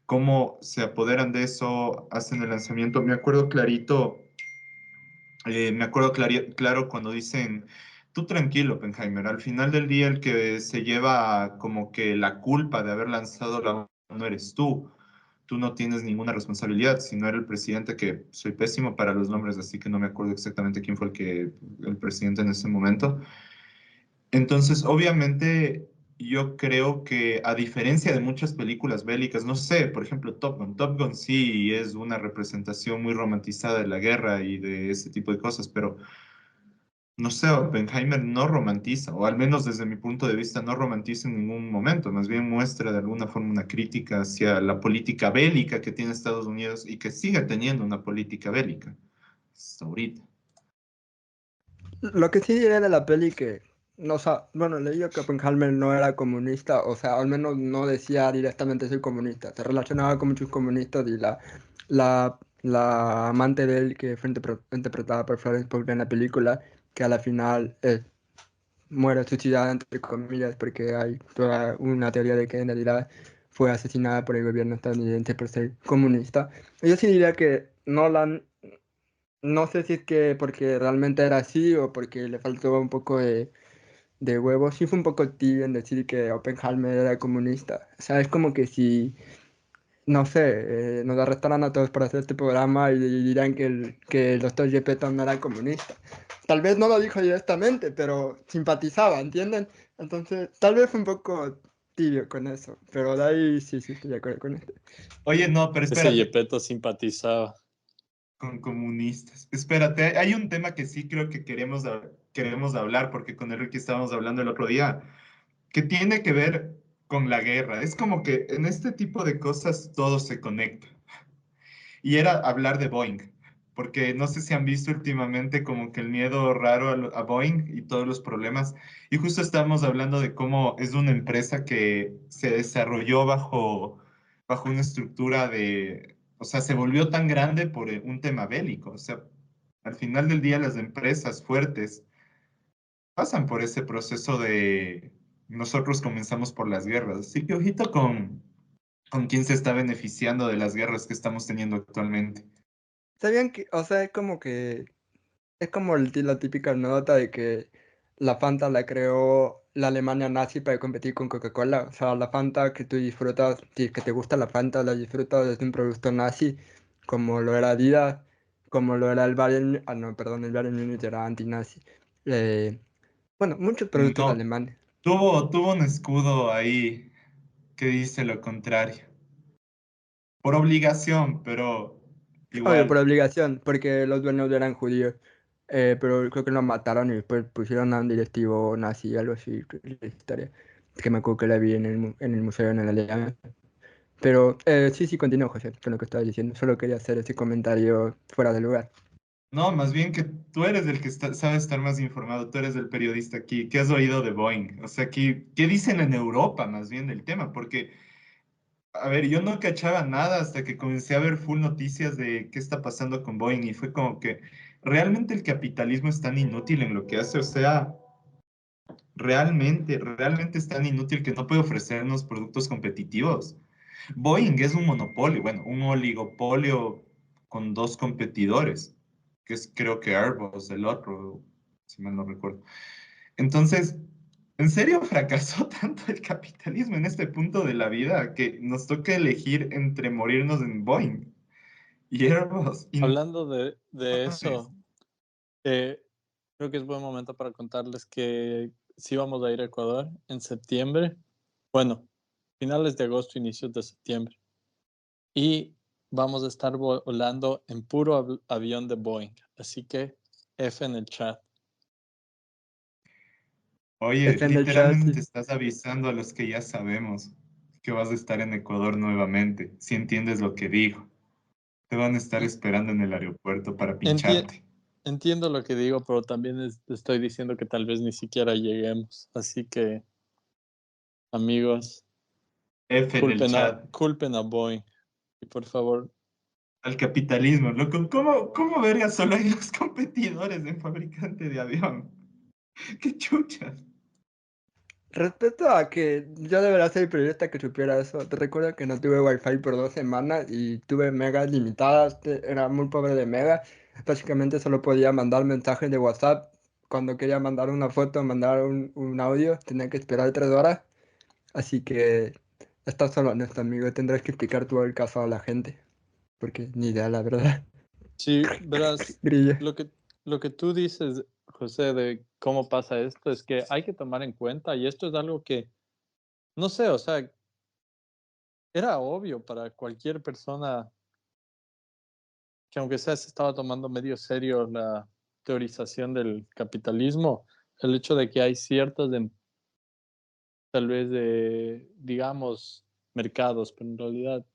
cómo se apoderan de eso, hacen el lanzamiento. Me acuerdo claro cuando dicen, tú tranquilo, Oppenheimer, al final del día el que se lleva como que la culpa de haber lanzado la bomba no eres tú no tienes ninguna responsabilidad, sino era el presidente, que soy pésimo para los nombres, así que no me acuerdo exactamente quién fue el presidente en ese momento. Entonces, obviamente, yo creo que a diferencia de muchas películas bélicas, no sé, por ejemplo, Top Gun sí es una representación muy romantizada de la guerra y de ese tipo de cosas, pero no sé, Oppenheimer no romantiza, o al menos desde mi punto de vista no romantiza en ningún momento, más bien muestra de alguna forma una crítica hacia la política bélica que tiene Estados Unidos y que sigue teniendo una política bélica hasta ahorita. Lo que sí diré de la peli que, no, bueno, leí yo que Oppenheimer no era comunista, o sea, al menos no decía directamente soy comunista, se relacionaba con muchos comunistas y la amante de él, que fue interpretada por Florence Pugh en la película, que a la final muere suicidada, entre comillas, porque hay toda una teoría de que en realidad fue asesinada por el gobierno estadounidense por ser comunista. Yo sí diría que Nolan, no sé si es que porque realmente era así o porque le faltó un poco de huevo, sí fue un poco tibio en decir que Oppenheimer era comunista. O sea, es como que si, no sé, nos arrestaran a todos por hacer este programa y dirán que el doctor Gepetto no era comunista. Tal vez no lo dijo directamente, pero simpatizaba, ¿entienden? Entonces, tal vez fue un poco tibio con eso, pero de ahí sí, sí, estoy de acuerdo con esto. Oye, no, pero Ese espérate, Yepeto simpatizaba. con comunistas. Espérate, hay un tema que sí creo que queremos hablar, porque con Enrique estábamos hablando el otro día, que tiene que ver con la guerra. Es como que en este tipo de cosas todo se conecta. Y era hablar de Boeing, porque no sé si han visto últimamente como que el miedo raro a Boeing y todos los problemas. Y justo estábamos hablando de cómo es una empresa que se desarrolló bajo una estructura de, o sea, se volvió tan grande por un tema bélico. O sea, al final del día las empresas fuertes pasan por ese proceso de nosotros comenzamos por las guerras. Así que ojito con quién se está beneficiando de las guerras que estamos teniendo actualmente. ¿Sabían que, o sea, es como que es como la típica nota de que la Fanta la creó la Alemania nazi para competir con Coca-Cola? O sea, la Fanta que tú disfrutas, si es que te gusta la Fanta, la disfrutas desde un producto nazi, como lo era Adidas, como lo era el Bayern, ah no, perdón, el Bayern Múnich era anti-nazi. Eh, bueno, muchos productos No, alemanes. tuvo un escudo ahí que dice lo contrario. Por obligación, pero Obvio, por igual. obligación, porque los dueños eran judíos. Pero creo que lo mataron y después pusieron a un directivo nazi, algo así, la historia. Que me acuerdo que la vi en el museo en el Alianza. Pero sí, sí, continúo, José, con lo que estaba diciendo. Solo quería hacer ese comentario fuera de lugar. No, más bien que tú eres el que sabe estar más informado, tú eres el periodista aquí. ¿Qué has oído de Boeing? O sea, ¿qué dicen en Europa más bien del tema? Porque, a ver, yo no cachaba nada hasta que comencé a ver full noticias de qué está pasando con Boeing y fue como que realmente el capitalismo es tan inútil en lo que hace. O sea, realmente es tan inútil que no puede ofrecernos productos competitivos. Boeing es un monopolio, bueno, un oligopolio con dos competidores, que es creo que Airbus, el otro, si mal no recuerdo. Entonces, ¿en serio fracasó tanto el capitalismo en este punto de la vida que nos toca elegir entre morirnos en Boeing y Airbus? Y no Hablando de mames. eso, creo que es buen momento para contarles que sí vamos a ir a Ecuador en septiembre. Bueno, finales de agosto, inicios de septiembre. Y vamos a estar volando en puro avión de Boeing. Así que F en el chat. Oye, Está en el chat. literalmente estás avisando a los que ya sabemos que vas a estar en Ecuador nuevamente, si entiendes lo que digo. Te van a estar esperando en el aeropuerto para Enti- pincharte. Entiendo lo que digo, pero también estoy diciendo que tal vez ni siquiera lleguemos. Así que, amigos, F en el chat. culpen a Boeing. Y por favor, Al capitalismo, loco. ¿Cómo vergas solo hay dos competidores en fabricante de avión? ¡Qué chuchas! Respecto a que yo debería ser el periodista que supiera eso, te recuerdo que no tuve wifi por 2 semanas y tuve megas limitadas, era muy pobre de megas, básicamente solo podía mandar mensajes de WhatsApp, cuando quería mandar una foto, mandar un audio, tenía que esperar 3 horas, así que estás solo en esto, amigo, tendrás que explicar todo el caso a la gente, porque ni idea, la verdad. sí, verás, Grillo. lo que, lo que tú dices, José, de cómo pasa esto, es que hay que tomar en cuenta, y esto es algo que, no sé, o sea, era obvio para cualquier persona que aunque sea se estaba tomando medio serio la teorización del capitalismo, el hecho de que hay ciertos, tal vez, digamos, mercados, pero en realidad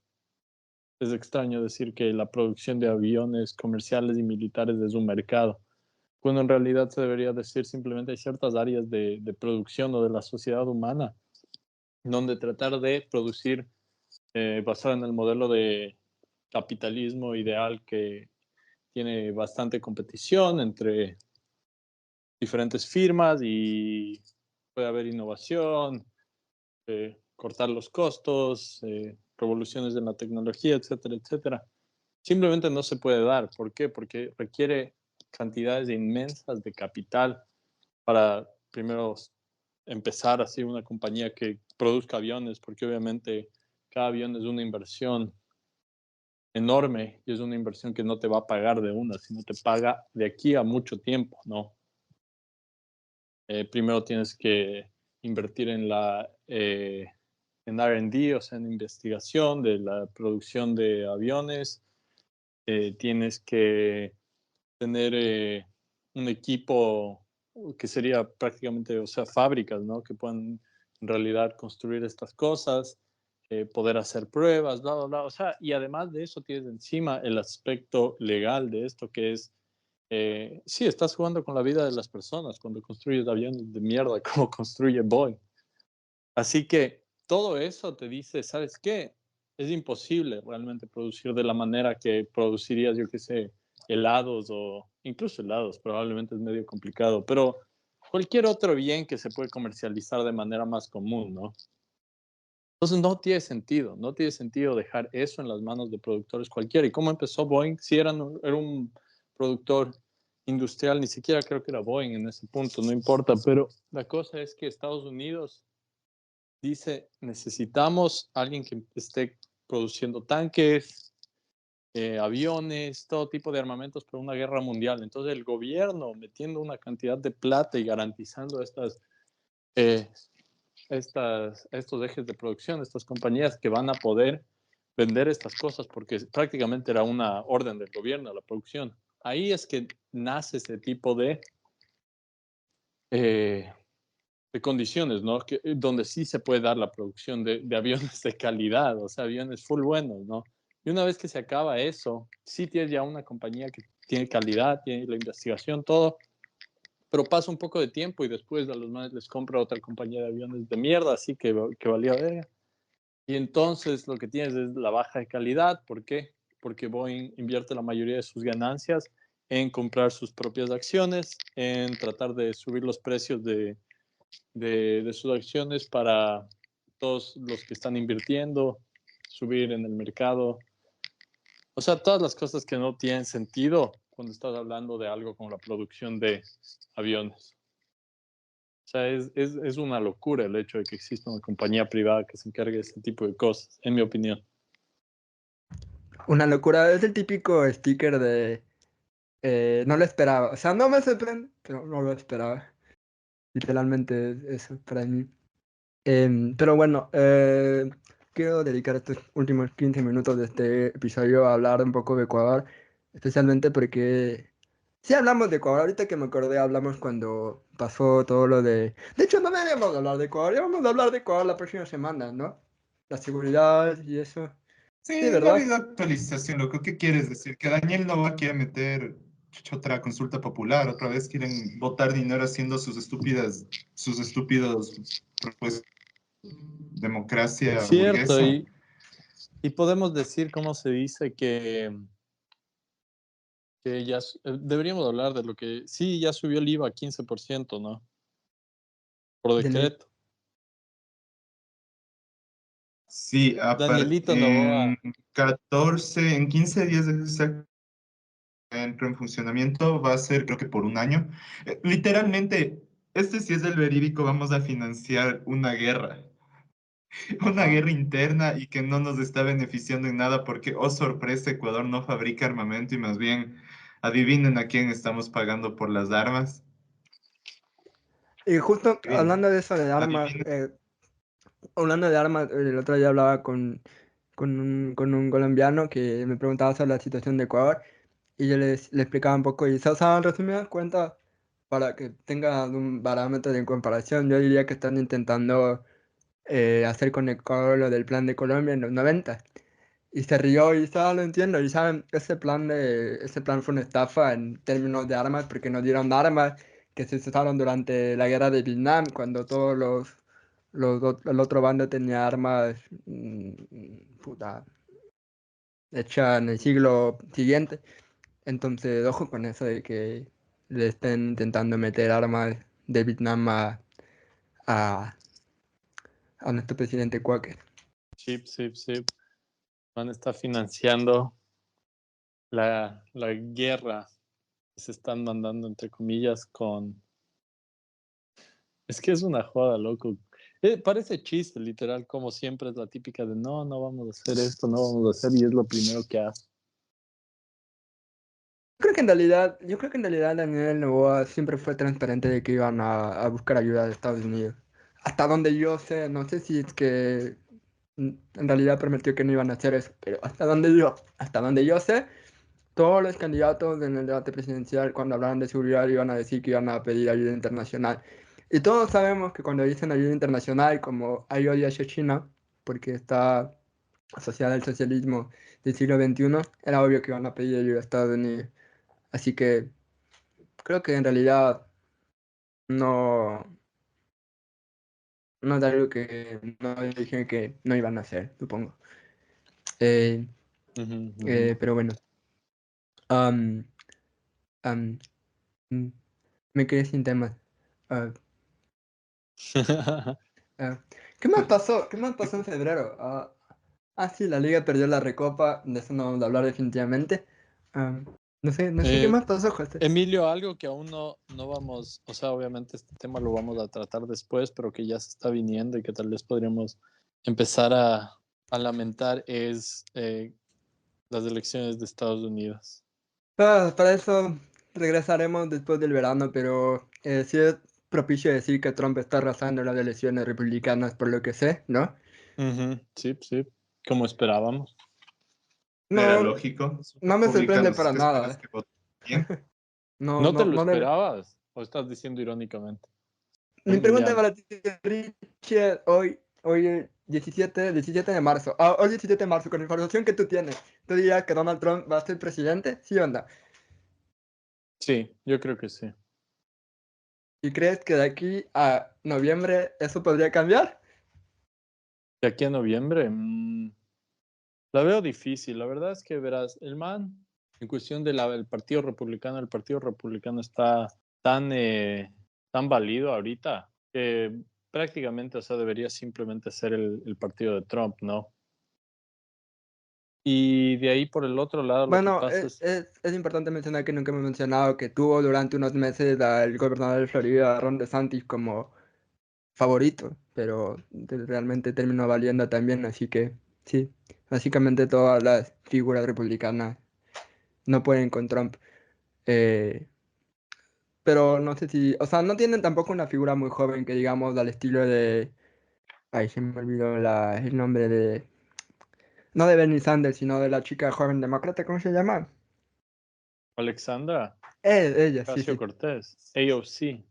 es extraño decir que la producción de aviones comerciales y militares es un mercado, cuando en realidad se debería decir simplemente hay ciertas áreas de producción o de la sociedad humana donde tratar de producir basado en el modelo de capitalismo ideal que tiene bastante competición entre diferentes firmas y puede haber innovación, cortar los costos, revoluciones en la tecnología, etcétera, etcétera. Simplemente no se puede dar. ¿Por qué? Porque requiere cantidades inmensas de capital para primero empezar así una compañía que produzca aviones, porque obviamente cada avión es una inversión enorme y es una inversión que no te va a pagar de una, sino te paga de aquí a mucho tiempo, ¿no? Primero tienes que invertir en R&D, o sea, en investigación de la producción de aviones. Tienes que tener un equipo que sería prácticamente, o sea, fábricas, ¿no? Que puedan en realidad construir estas cosas, poder hacer pruebas, bla, bla, bla. O sea, y además de eso tienes encima el aspecto legal de esto, que es, sí, estás jugando con la vida de las personas cuando construyes aviones de mierda como construye Boeing. Así que todo eso te dice, ¿sabes qué? Es imposible realmente producir de la manera que producirías, yo qué sé, helados o incluso helados, probablemente es medio complicado, pero cualquier otro bien que se puede comercializar de manera más común, ¿no? Entonces no tiene sentido dejar eso en las manos de productores cualquiera. ¿Y cómo empezó Boeing? Si era un productor industrial, ni siquiera creo que era Boeing en ese punto, no importa, pero la cosa es que Estados Unidos dice, necesitamos alguien que esté produciendo tanques, aviones, todo tipo de armamentos para una guerra mundial. Entonces el gobierno metiendo una cantidad de plata y garantizando eh, estos ejes de producción, estas compañías que van a poder vender estas cosas, porque prácticamente era una orden del gobierno la producción. Ahí es que nace ese tipo eh, de condiciones, ¿no? Donde sí se puede dar la producción de aviones de calidad, o sea, aviones full buenos, ¿no? Y una vez que se acaba eso, sí tienes ya una compañía que tiene calidad, tiene la investigación, todo, pero pasa un poco de tiempo y después a los más les compra otra compañía de aviones de mierda, así que valía verga. Y entonces lo que tienes es la baja de calidad. ¿Por qué? Porque Boeing invierte la mayoría de sus ganancias en comprar sus propias acciones, en tratar de subir los precios de sus acciones para todos los que están invirtiendo, subir en el mercado. O sea, todas las cosas que no tienen sentido cuando estás hablando de algo como la producción de aviones. O sea, es una locura el hecho de que exista una compañía privada que se encargue de este tipo de cosas, en mi opinión. Una locura, es el típico sticker de no lo esperaba. O sea, no me sorprende, pero no lo esperaba. Literalmente es eso para mí. Pero bueno, quiero dedicar estos últimos 15 minutos de este episodio a hablar un poco de Ecuador, especialmente porque sí hablamos de Ecuador, ahorita que me acordé hablamos cuando pasó todo lo de... De hecho, no deberíamos hablar de Ecuador, ya vamos a hablar de Ecuador la próxima semana, ¿no? La seguridad y eso. Sí, Sí, no ha ¿verdad? habido actualización, loco. ¿Qué quieres decir? Que Daniel Nova quiere meter otra consulta popular, otra vez quieren botar dinero haciendo sus estúpidos, pues, democracia Cierto, burguesa. y podemos decir, ¿cómo se dice? Que ya deberíamos hablar de lo que sí, ya subió el IVA a 15%, ¿no? Por De ley. decreto. Sí, Danielito en Noboa, 14, en 15 días de entra en funcionamiento, va a ser creo que por un año. Literalmente, este sí es el verídico, vamos a financiar una guerra. Una ajá. guerra interna y que no nos está beneficiando en nada porque, oh sorpresa, Ecuador no fabrica armamento y más bien adivinen a quién estamos pagando por las armas. Y justo Adivinen, adivinen. hablando de armas, el otro día hablaba con un colombiano que me preguntaba sobre la situación de Ecuador y yo le explicaba un poco y, o sea, en resumidas cuentas, para que tengan un parámetro de comparación, yo diría que están intentando hacer con Ecuador lo del plan de Colombia en los 90. Y se rió y estaba, lo entiendo. Y saben, ese plan fue una estafa en términos de armas porque nos dieron armas que se usaron durante la guerra de Vietnam, cuando el otro bando tenía armas puta, hechas en el siglo siguiente. Entonces, ojo con eso de que le estén intentando meter armas de Vietnam a, a nuestro presidente Quaker. Sí. Van a estar financiando la guerra que se están mandando, entre comillas, con... Es que es una joda, loco. Parece chiste, literal, como siempre es la típica de no, no vamos a hacer esto, no vamos a hacer, y es lo primero que hace. Yo creo que en realidad Daniel Noboa siempre fue transparente de que iban a buscar ayuda de Estados Unidos. Hasta donde yo sé, no sé si es que en realidad prometió que no iban a hacer eso, pero hasta donde yo sé, todos los candidatos en el debate presidencial cuando hablaban de seguridad iban a decir que iban a pedir ayuda internacional. Y todos sabemos que cuando dicen ayuda internacional, como hay odio hacia China, porque está asociada al socialismo del siglo XXI, era obvio que iban a pedir ayuda a Estados Unidos. Así que creo que en realidad no, no es algo que no dijeron que no iban a hacer, supongo. Eh, Ujú, ujú. pero bueno, am, am, mm, me quedé sin temas. Ah, ah, ¿Qué más pasó? ¿Qué más pasó en febrero? Sí, la liga perdió la recopa, de eso no vamos a hablar definitivamente. Am, no sé qué Eh, más pasó, José. Emilio, algo que aún no vamos, o sea, obviamente este tema lo vamos a tratar después, pero que ya se está viniendo y que tal vez podríamos empezar a lamentar es las elecciones de Estados Unidos. Para eso regresaremos después del verano, pero sí es propicio decir que Trump está arrasando las elecciones republicanas, por lo que sé, ¿no? Ujú, sí, como esperábamos. Era No, lógico. Los no me sorprende republicanos, para ¿qué nada, esperas ¿eh? que voten bien? ¿No te lo No esperabas? ¿O estás diciendo irónicamente? Mi pregunta Emiliano. para ti, Richie, hoy es 17 de marzo. Hoy 17 de marzo, con la información que tú tienes, ¿tú dirías que Donald Trump va a ser presidente? ¿Sí o no? Sí, yo creo que sí. ¿Y crees que de aquí a noviembre eso podría cambiar? De aquí a noviembre, la veo difícil. La verdad es que verás, el man, en cuestión del Partido Republicano, el Partido Republicano está tan válido ahorita que prácticamente, o sea, debería simplemente ser el partido de Trump, ¿no? Y de ahí por el otro lado lo que Bueno, pasa es, es importante mencionar que nunca hemos mencionado que tuvo durante unos meses al gobernador de Florida, Ron DeSantis, como favorito, pero realmente terminó valiendo también, así que sí, básicamente todas las figuras republicanas no pueden con Trump. eh, pero no sé si, o sea, no tienen tampoco una figura muy joven que digamos al estilo de, ay, se me olvidó el nombre de, no de Bernie Sanders, sino de la chica joven demócrata, ¿cómo se llama? Alexandra Ella, sí, sí. Ocasio-Cortez, AOC.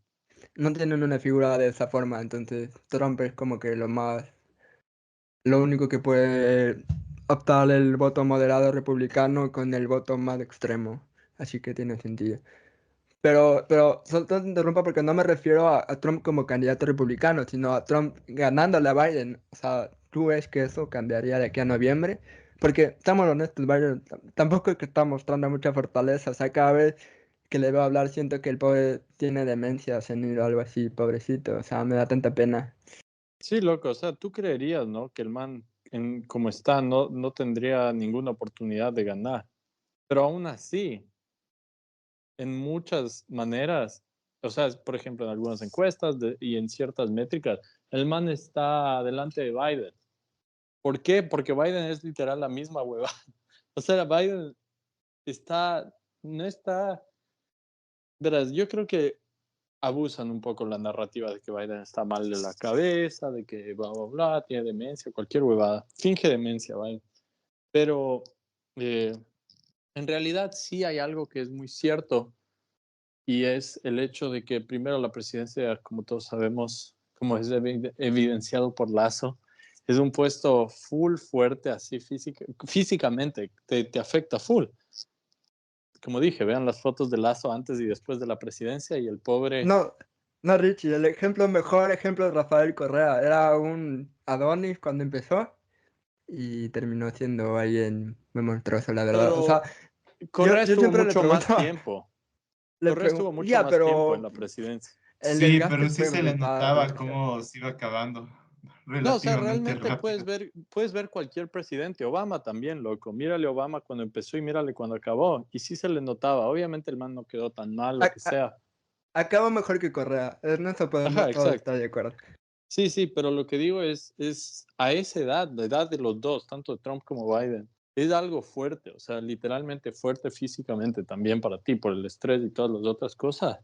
No tienen una figura de esa forma, entonces Trump es como que lo único que puede optar el voto moderado republicano con el voto más extremo, así que tiene sentido. Pero solo te interrumpo porque no me refiero a Trump como candidato republicano, sino a Trump ganándole a Biden. O sea, ¿tú ves que eso cambiaría de aquí a noviembre? Porque, estamos honestos, Biden tampoco es que está mostrando mucha fortaleza. O sea, cada vez que le veo hablar siento que el pobre tiene demencia senil o algo así, pobrecito. O sea, me da tanta pena. Sí, loco, o sea, tú creerías, ¿no? Que el man, como está, no tendría ninguna oportunidad de ganar. Pero aún así, en muchas maneras, o sea, por ejemplo, en algunas encuestas y en ciertas métricas, el man está delante de Biden. ¿Por qué? Porque Biden es literal la misma hueva. O sea, Biden está, no está, verás, yo creo que abusan un poco la narrativa de que Biden está mal de la cabeza, de que bla, bla, bla, tiene demencia, cualquier huevada. Finge demencia, Biden. Pero eh, en realidad sí hay algo que es muy cierto y es el hecho de que primero la presidencia, como todos sabemos, como es evidenciado por Lazo, es un puesto full fuerte, así físicamente, te afecta full. Como dije, vean las fotos de Lazo antes y después de la presidencia y el pobre, No, no, Richie, mejor ejemplo es Rafael Correa. Era un Adonis cuando empezó y terminó siendo alguien muy monstruoso, la verdad. O sea, pero Correa yo estuvo siempre le mucho pregunto, más tiempo. Correa estuvo mucho ya, más tiempo en pero la presidencia. el Sí, desgaste pero sí fue se le brutal, notaba brutal. cómo se iba acabando No, o sea, relativamente realmente rápido. puedes ver cualquier presidente. Obama también, loco. Mírale Obama cuando empezó y mírale cuando acabó. Y sí se le notaba. Obviamente el man no quedó tan mal, lo A- que a- sea. Acaba mejor que Correa, en eso Ajá, podemos todos exacto. estar de acuerdo. Sí, sí, pero lo que digo es a esa edad, la edad de los dos, tanto de Trump como Biden, es algo fuerte, o sea, literalmente fuerte físicamente también para ti, por el estrés y todas las otras cosas.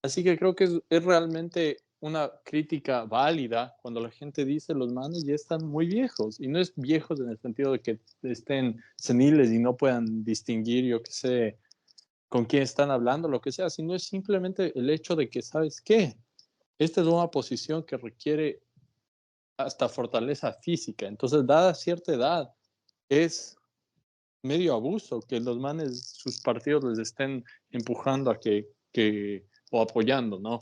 Así que creo que es realmente una crítica válida cuando la gente dice los manes ya están muy viejos. Y no es viejos en el sentido de que estén seniles y no puedan distinguir, yo qué sé, con quién están hablando, lo que sea, sino es simplemente el hecho de que, ¿sabes qué? Esta es una posición que requiere hasta fortaleza física. Entonces, dada cierta edad, es medio abuso que los manes, sus partidos les estén empujando a o apoyando, ¿no?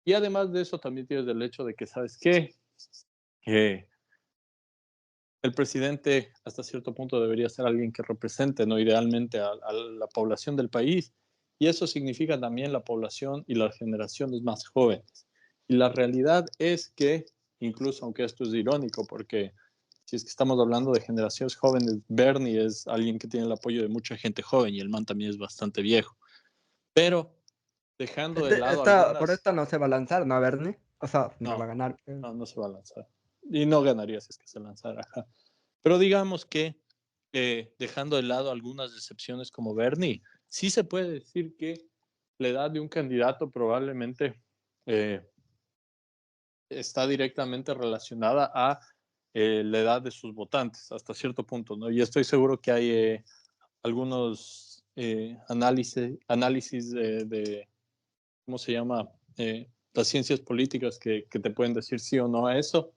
Y además de eso, también tienes el hecho de que, ¿sabes qué? Que el presidente hasta cierto punto debería ser alguien que represente, ¿no? Idealmente a la población del país. Y eso significa también la población y las generaciones más jóvenes. Y la realidad es que, incluso aunque esto es irónico, porque si es que estamos hablando de generaciones jóvenes, Bernie es alguien que tiene el apoyo de mucha gente joven y el man también es bastante viejo. Pero dejando de lado Por algunas, esta no se va a lanzar, ¿no, Bernie? O sea, no va a no, ganar. no se va a lanzar. Y no ganaría si es que se lanzara. Ajá. Pero digamos que, dejando de lado algunas excepciones como Bernie, sí se puede decir que la edad de un candidato probablemente eh, está directamente relacionada a la edad de sus votantes, hasta cierto punto, ¿no? Y estoy seguro que hay algunos análisis ¿cómo se llama? Las ciencias políticas que te pueden decir sí o no a eso.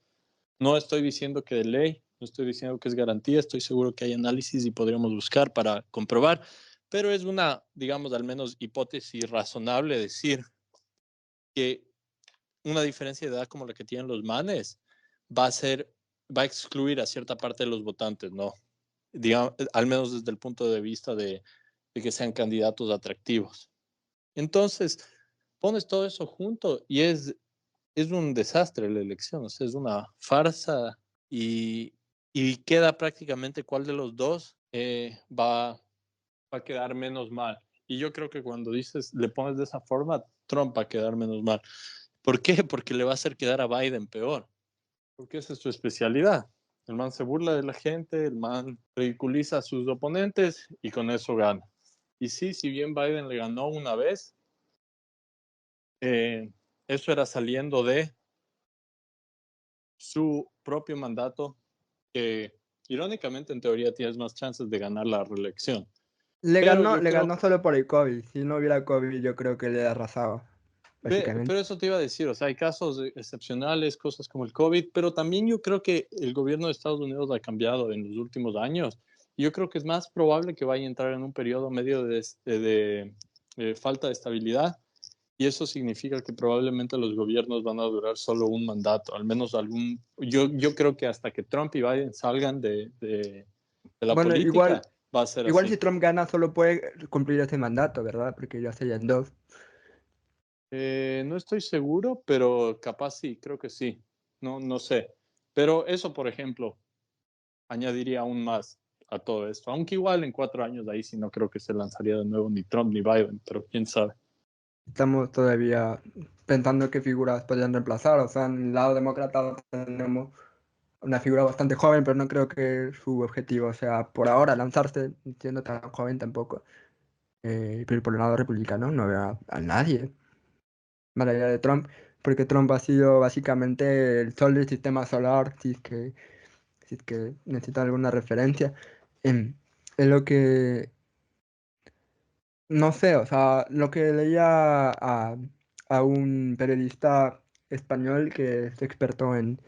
No estoy diciendo que de ley, no estoy diciendo que es garantía, estoy seguro que hay análisis y podríamos buscar para comprobar, pero es una, digamos, al menos hipótesis razonable decir que una diferencia de edad como la que tienen los manes va a ser, va a excluir a cierta parte de los votantes, ¿no? Digamos, al menos desde el punto de vista de que sean candidatos atractivos. Entonces, pones todo eso junto y es es un desastre la elección, o sea, es una farsa y queda prácticamente cuál de los dos va a quedar menos mal. Y yo creo que cuando dices, le pones de esa forma, Trump va a quedar menos mal. ¿Por qué? Porque le va a hacer quedar a Biden peor, porque esa es su especialidad. El man se burla de la gente, el man ridiculiza a sus oponentes y con eso gana. Y sí, si bien Biden le ganó una vez, eso era saliendo de su propio mandato, que irónicamente en teoría tienes más chances de ganar la reelección. Pero yo Le creo, ganó solo por el COVID. Si no hubiera COVID, yo creo que le arrasaba, pero básicamente. eso te iba a decir, o sea, hay casos excepcionales, cosas como el COVID, pero también yo creo que el gobierno de Estados Unidos ha cambiado en los últimos años. Yo creo que es más probable que vaya a entrar en un periodo medio de falta de estabilidad y eso significa que probablemente los gobiernos van a durar solo un mandato, al menos algún, yo creo que hasta que Trump y Biden salgan de la Bueno, política, va a ser igual si así. Trump gana, solo puede cumplir ese mandato, ¿verdad? Porque ya serían dos. No estoy seguro, pero capaz sí, creo que sí. No, no sé. Pero eso, por ejemplo, añadiría aún más a todo esto. Aunque igual en 4 años de ahí sí no creo que se lanzaría de nuevo ni Trump ni Biden, pero quién sabe. Estamos todavía pensando qué figuras podrían reemplazar. O sea, en el lado demócrata tenemos una figura bastante joven, pero no creo que su objetivo sea por ahora lanzarse, siendo tan joven tampoco. Pero por el lado republicano no veo a nadie, más allá de Trump, porque Trump ha sido básicamente el sol del sistema solar, si es que necesita alguna referencia. Es lo que, no sé, o sea, lo que leía a un periodista español que es experto en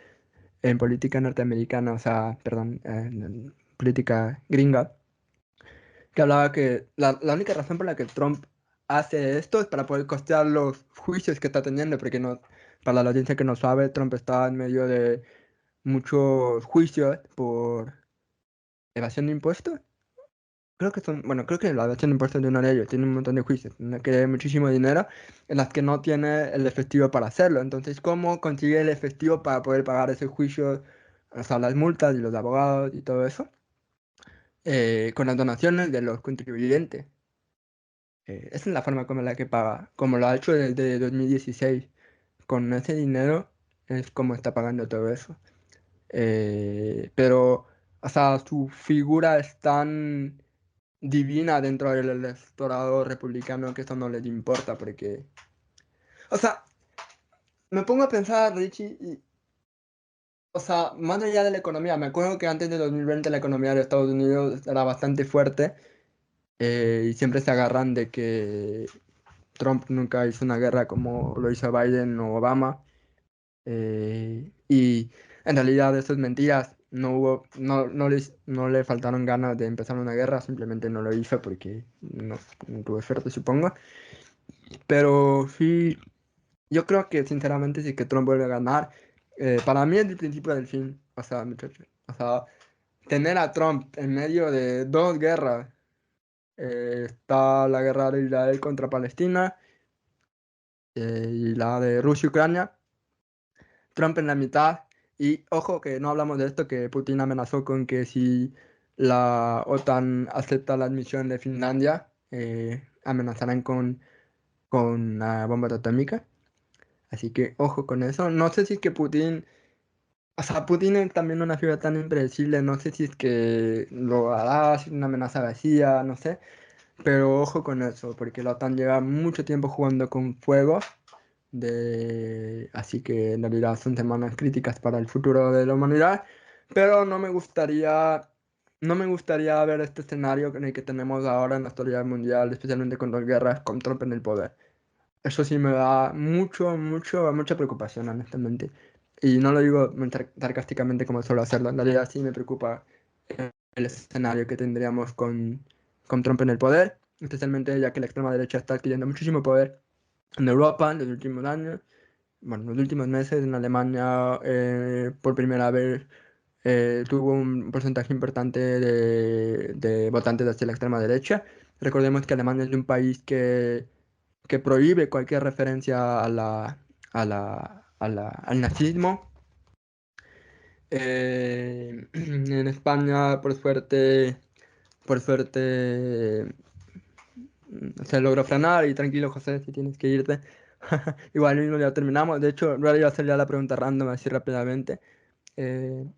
política norteamericana, o sea, perdón, en política gringa, que hablaba que la única razón por la que Trump hace esto es para poder costear los juicios que está teniendo, porque no, para la audiencia que no sabe, Trump está en medio de muchos juicios por evasión de impuestos. Creo que son, bueno, creo que la evasión de impuestos de uno de ellos tiene un montón de juicios, que debe muchísimo dinero, en las que no tiene el efectivo para hacerlo. Entonces, ¿cómo consigue el efectivo para poder pagar esos juicios, o sea, las multas y los abogados y todo eso? Con las donaciones de los contribuyentes. Esa es la forma como la que paga, como lo ha hecho desde 2016. Con ese dinero es como está pagando todo eso. Pero, o sea, su figura es tan divina dentro del electorado republicano que eso no les importa porque... O sea, me pongo a pensar, Richie, y, o sea, más allá de la economía, me acuerdo que antes de 2020 la economía de Estados Unidos era bastante fuerte y siempre se agarran de que Trump nunca hizo una guerra como lo hizo Biden o Obama. Y en realidad eso es mentiras. No le faltaron ganas de empezar una guerra, simplemente no lo hizo porque no tuvo suerte, supongo. Pero sí, yo creo que sinceramente si que Trump vuelve a ganar, para mí es el principio del fin. O sea, muchachos. O sea, tener a Trump en medio de dos guerras. Está la guerra de Israel contra Palestina y la de Rusia-Ucrania. Trump en la mitad. Y ojo que no hablamos de esto, que Putin amenazó con que si la OTAN acepta la admisión de Finlandia, amenazarán con la bomba atómica. Así que ojo con eso. No sé si es que Putin, o sea, Putin es también una figura tan impredecible, no sé si es que lo hará, si es una amenaza vacía, no sé. Pero ojo con eso, porque la OTAN lleva mucho tiempo jugando con fuego. Así que en realidad son semanas críticas para el futuro de la humanidad, pero no me gustaría ver este escenario en el que tenemos ahora en la historia mundial, especialmente con dos guerras, con Trump en el poder. Eso sí me da mucha preocupación, honestamente. Y no lo digo muy sarcásticamente como suelo hacerlo, en realidad sí me preocupa el escenario que tendríamos con Trump en el poder, especialmente ya que la extrema derecha está adquiriendo muchísimo poder en Europa en los últimos años, bueno, en los últimos meses en Alemania por primera vez tuvo un porcentaje importante de votantes hacia la extrema derecha. Recordemos que Alemania es un país que prohíbe cualquier referencia a al nazismo. En España, por suerte, se logró frenar y tranquilo, José, si tienes que irte. Igual mismo ya terminamos. De hecho, voy a hacer ya la pregunta random así rápidamente. Bueno,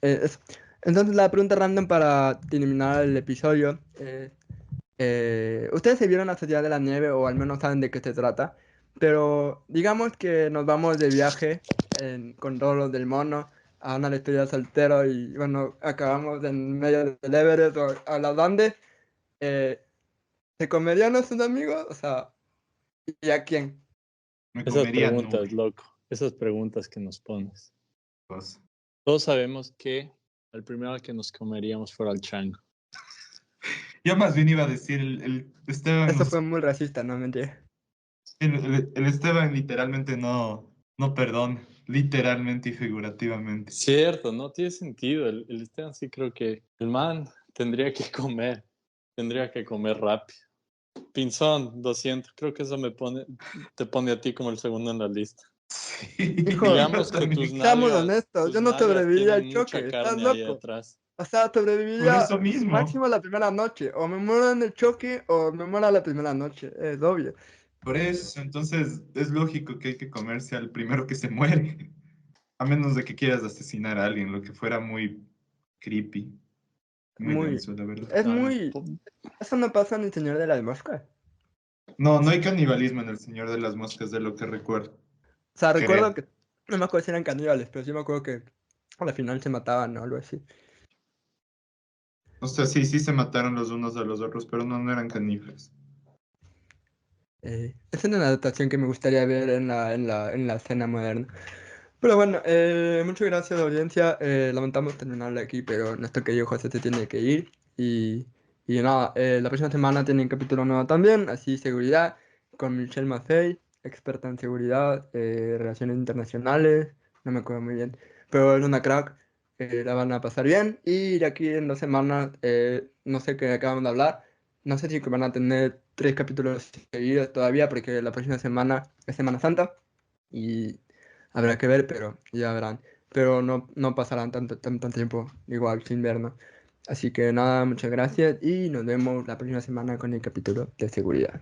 eso. Entonces la pregunta random para terminar el episodio. Ustedes se vieron la Sociedad de la Nieve o al menos saben de qué se trata, pero digamos que nos vamos de viaje con todos los del mono a una despedida soltero y bueno, acabamos en medio del Everest o a los Andes. eh, ¿Se comerían a sus amigos? O sea, ¿y a quién? Me Esas comería preguntas, nube. loco. Esas preguntas que nos pones. Cosa. Todos sabemos que el primero al que nos comeríamos fuera el chango. Yo más bien iba a decir, el Esteban, Eso fue muy racista, no mentira. el Esteban literalmente no perdona, literalmente y figurativamente. Cierto, no tiene sentido. El Esteban sí creo que el man tendría que comer rápido. Pinzón, 200, creo que eso te pone a ti como el segundo en la lista. Sí, Hijo, yo Digamos que también. seamos honestos, tus yo no nalgas sobreviviría tienen al mucha choque, estás carne ahí loco. atrás. O sea, Por sobreviviría eso mismo, máximo la primera noche. O me muero en el choque o me muero la primera noche. Es obvio. por eso, entonces es lógico que hay que comerse al primero que se muere, a menos de que quieras asesinar a alguien, lo que fuera muy creepy, muy Muy. denso, la verdad. Es muy. Tampo- Eso no pasa en El Señor de las Moscas. No hay canibalismo en El Señor de las Moscas, de lo que recuerdo, O sea, recuerdo creo. que. No me acuerdo si eran caníbales, pero sí me acuerdo que al final se mataban o algo así. O sea, sí se mataron los unos a los otros, pero no eran caníbales. Esa es una adaptación que me gustaría ver en la escena moderna. Pero bueno, muchas gracias audiencia. Lamentamos terminarla aquí, pero nuestro querido José se tiene que ir. Y nada, la próxima semana tienen capítulo nuevo también, así seguridad, con Michelle Maffei, experta en seguridad, relaciones internacionales, no me acuerdo muy bien, pero es una crack, la van a pasar bien. Y de aquí en 2 semanas, no sé qué acaban de hablar, no sé si que van a tener 3 capítulos seguidos todavía, porque la próxima semana es Semana Santa. Y habrá que ver, pero ya verán. Pero no pasarán tanto tiempo igual sin vernos. Así que nada, muchas gracias y nos vemos la próxima semana con el capítulo de seguridad.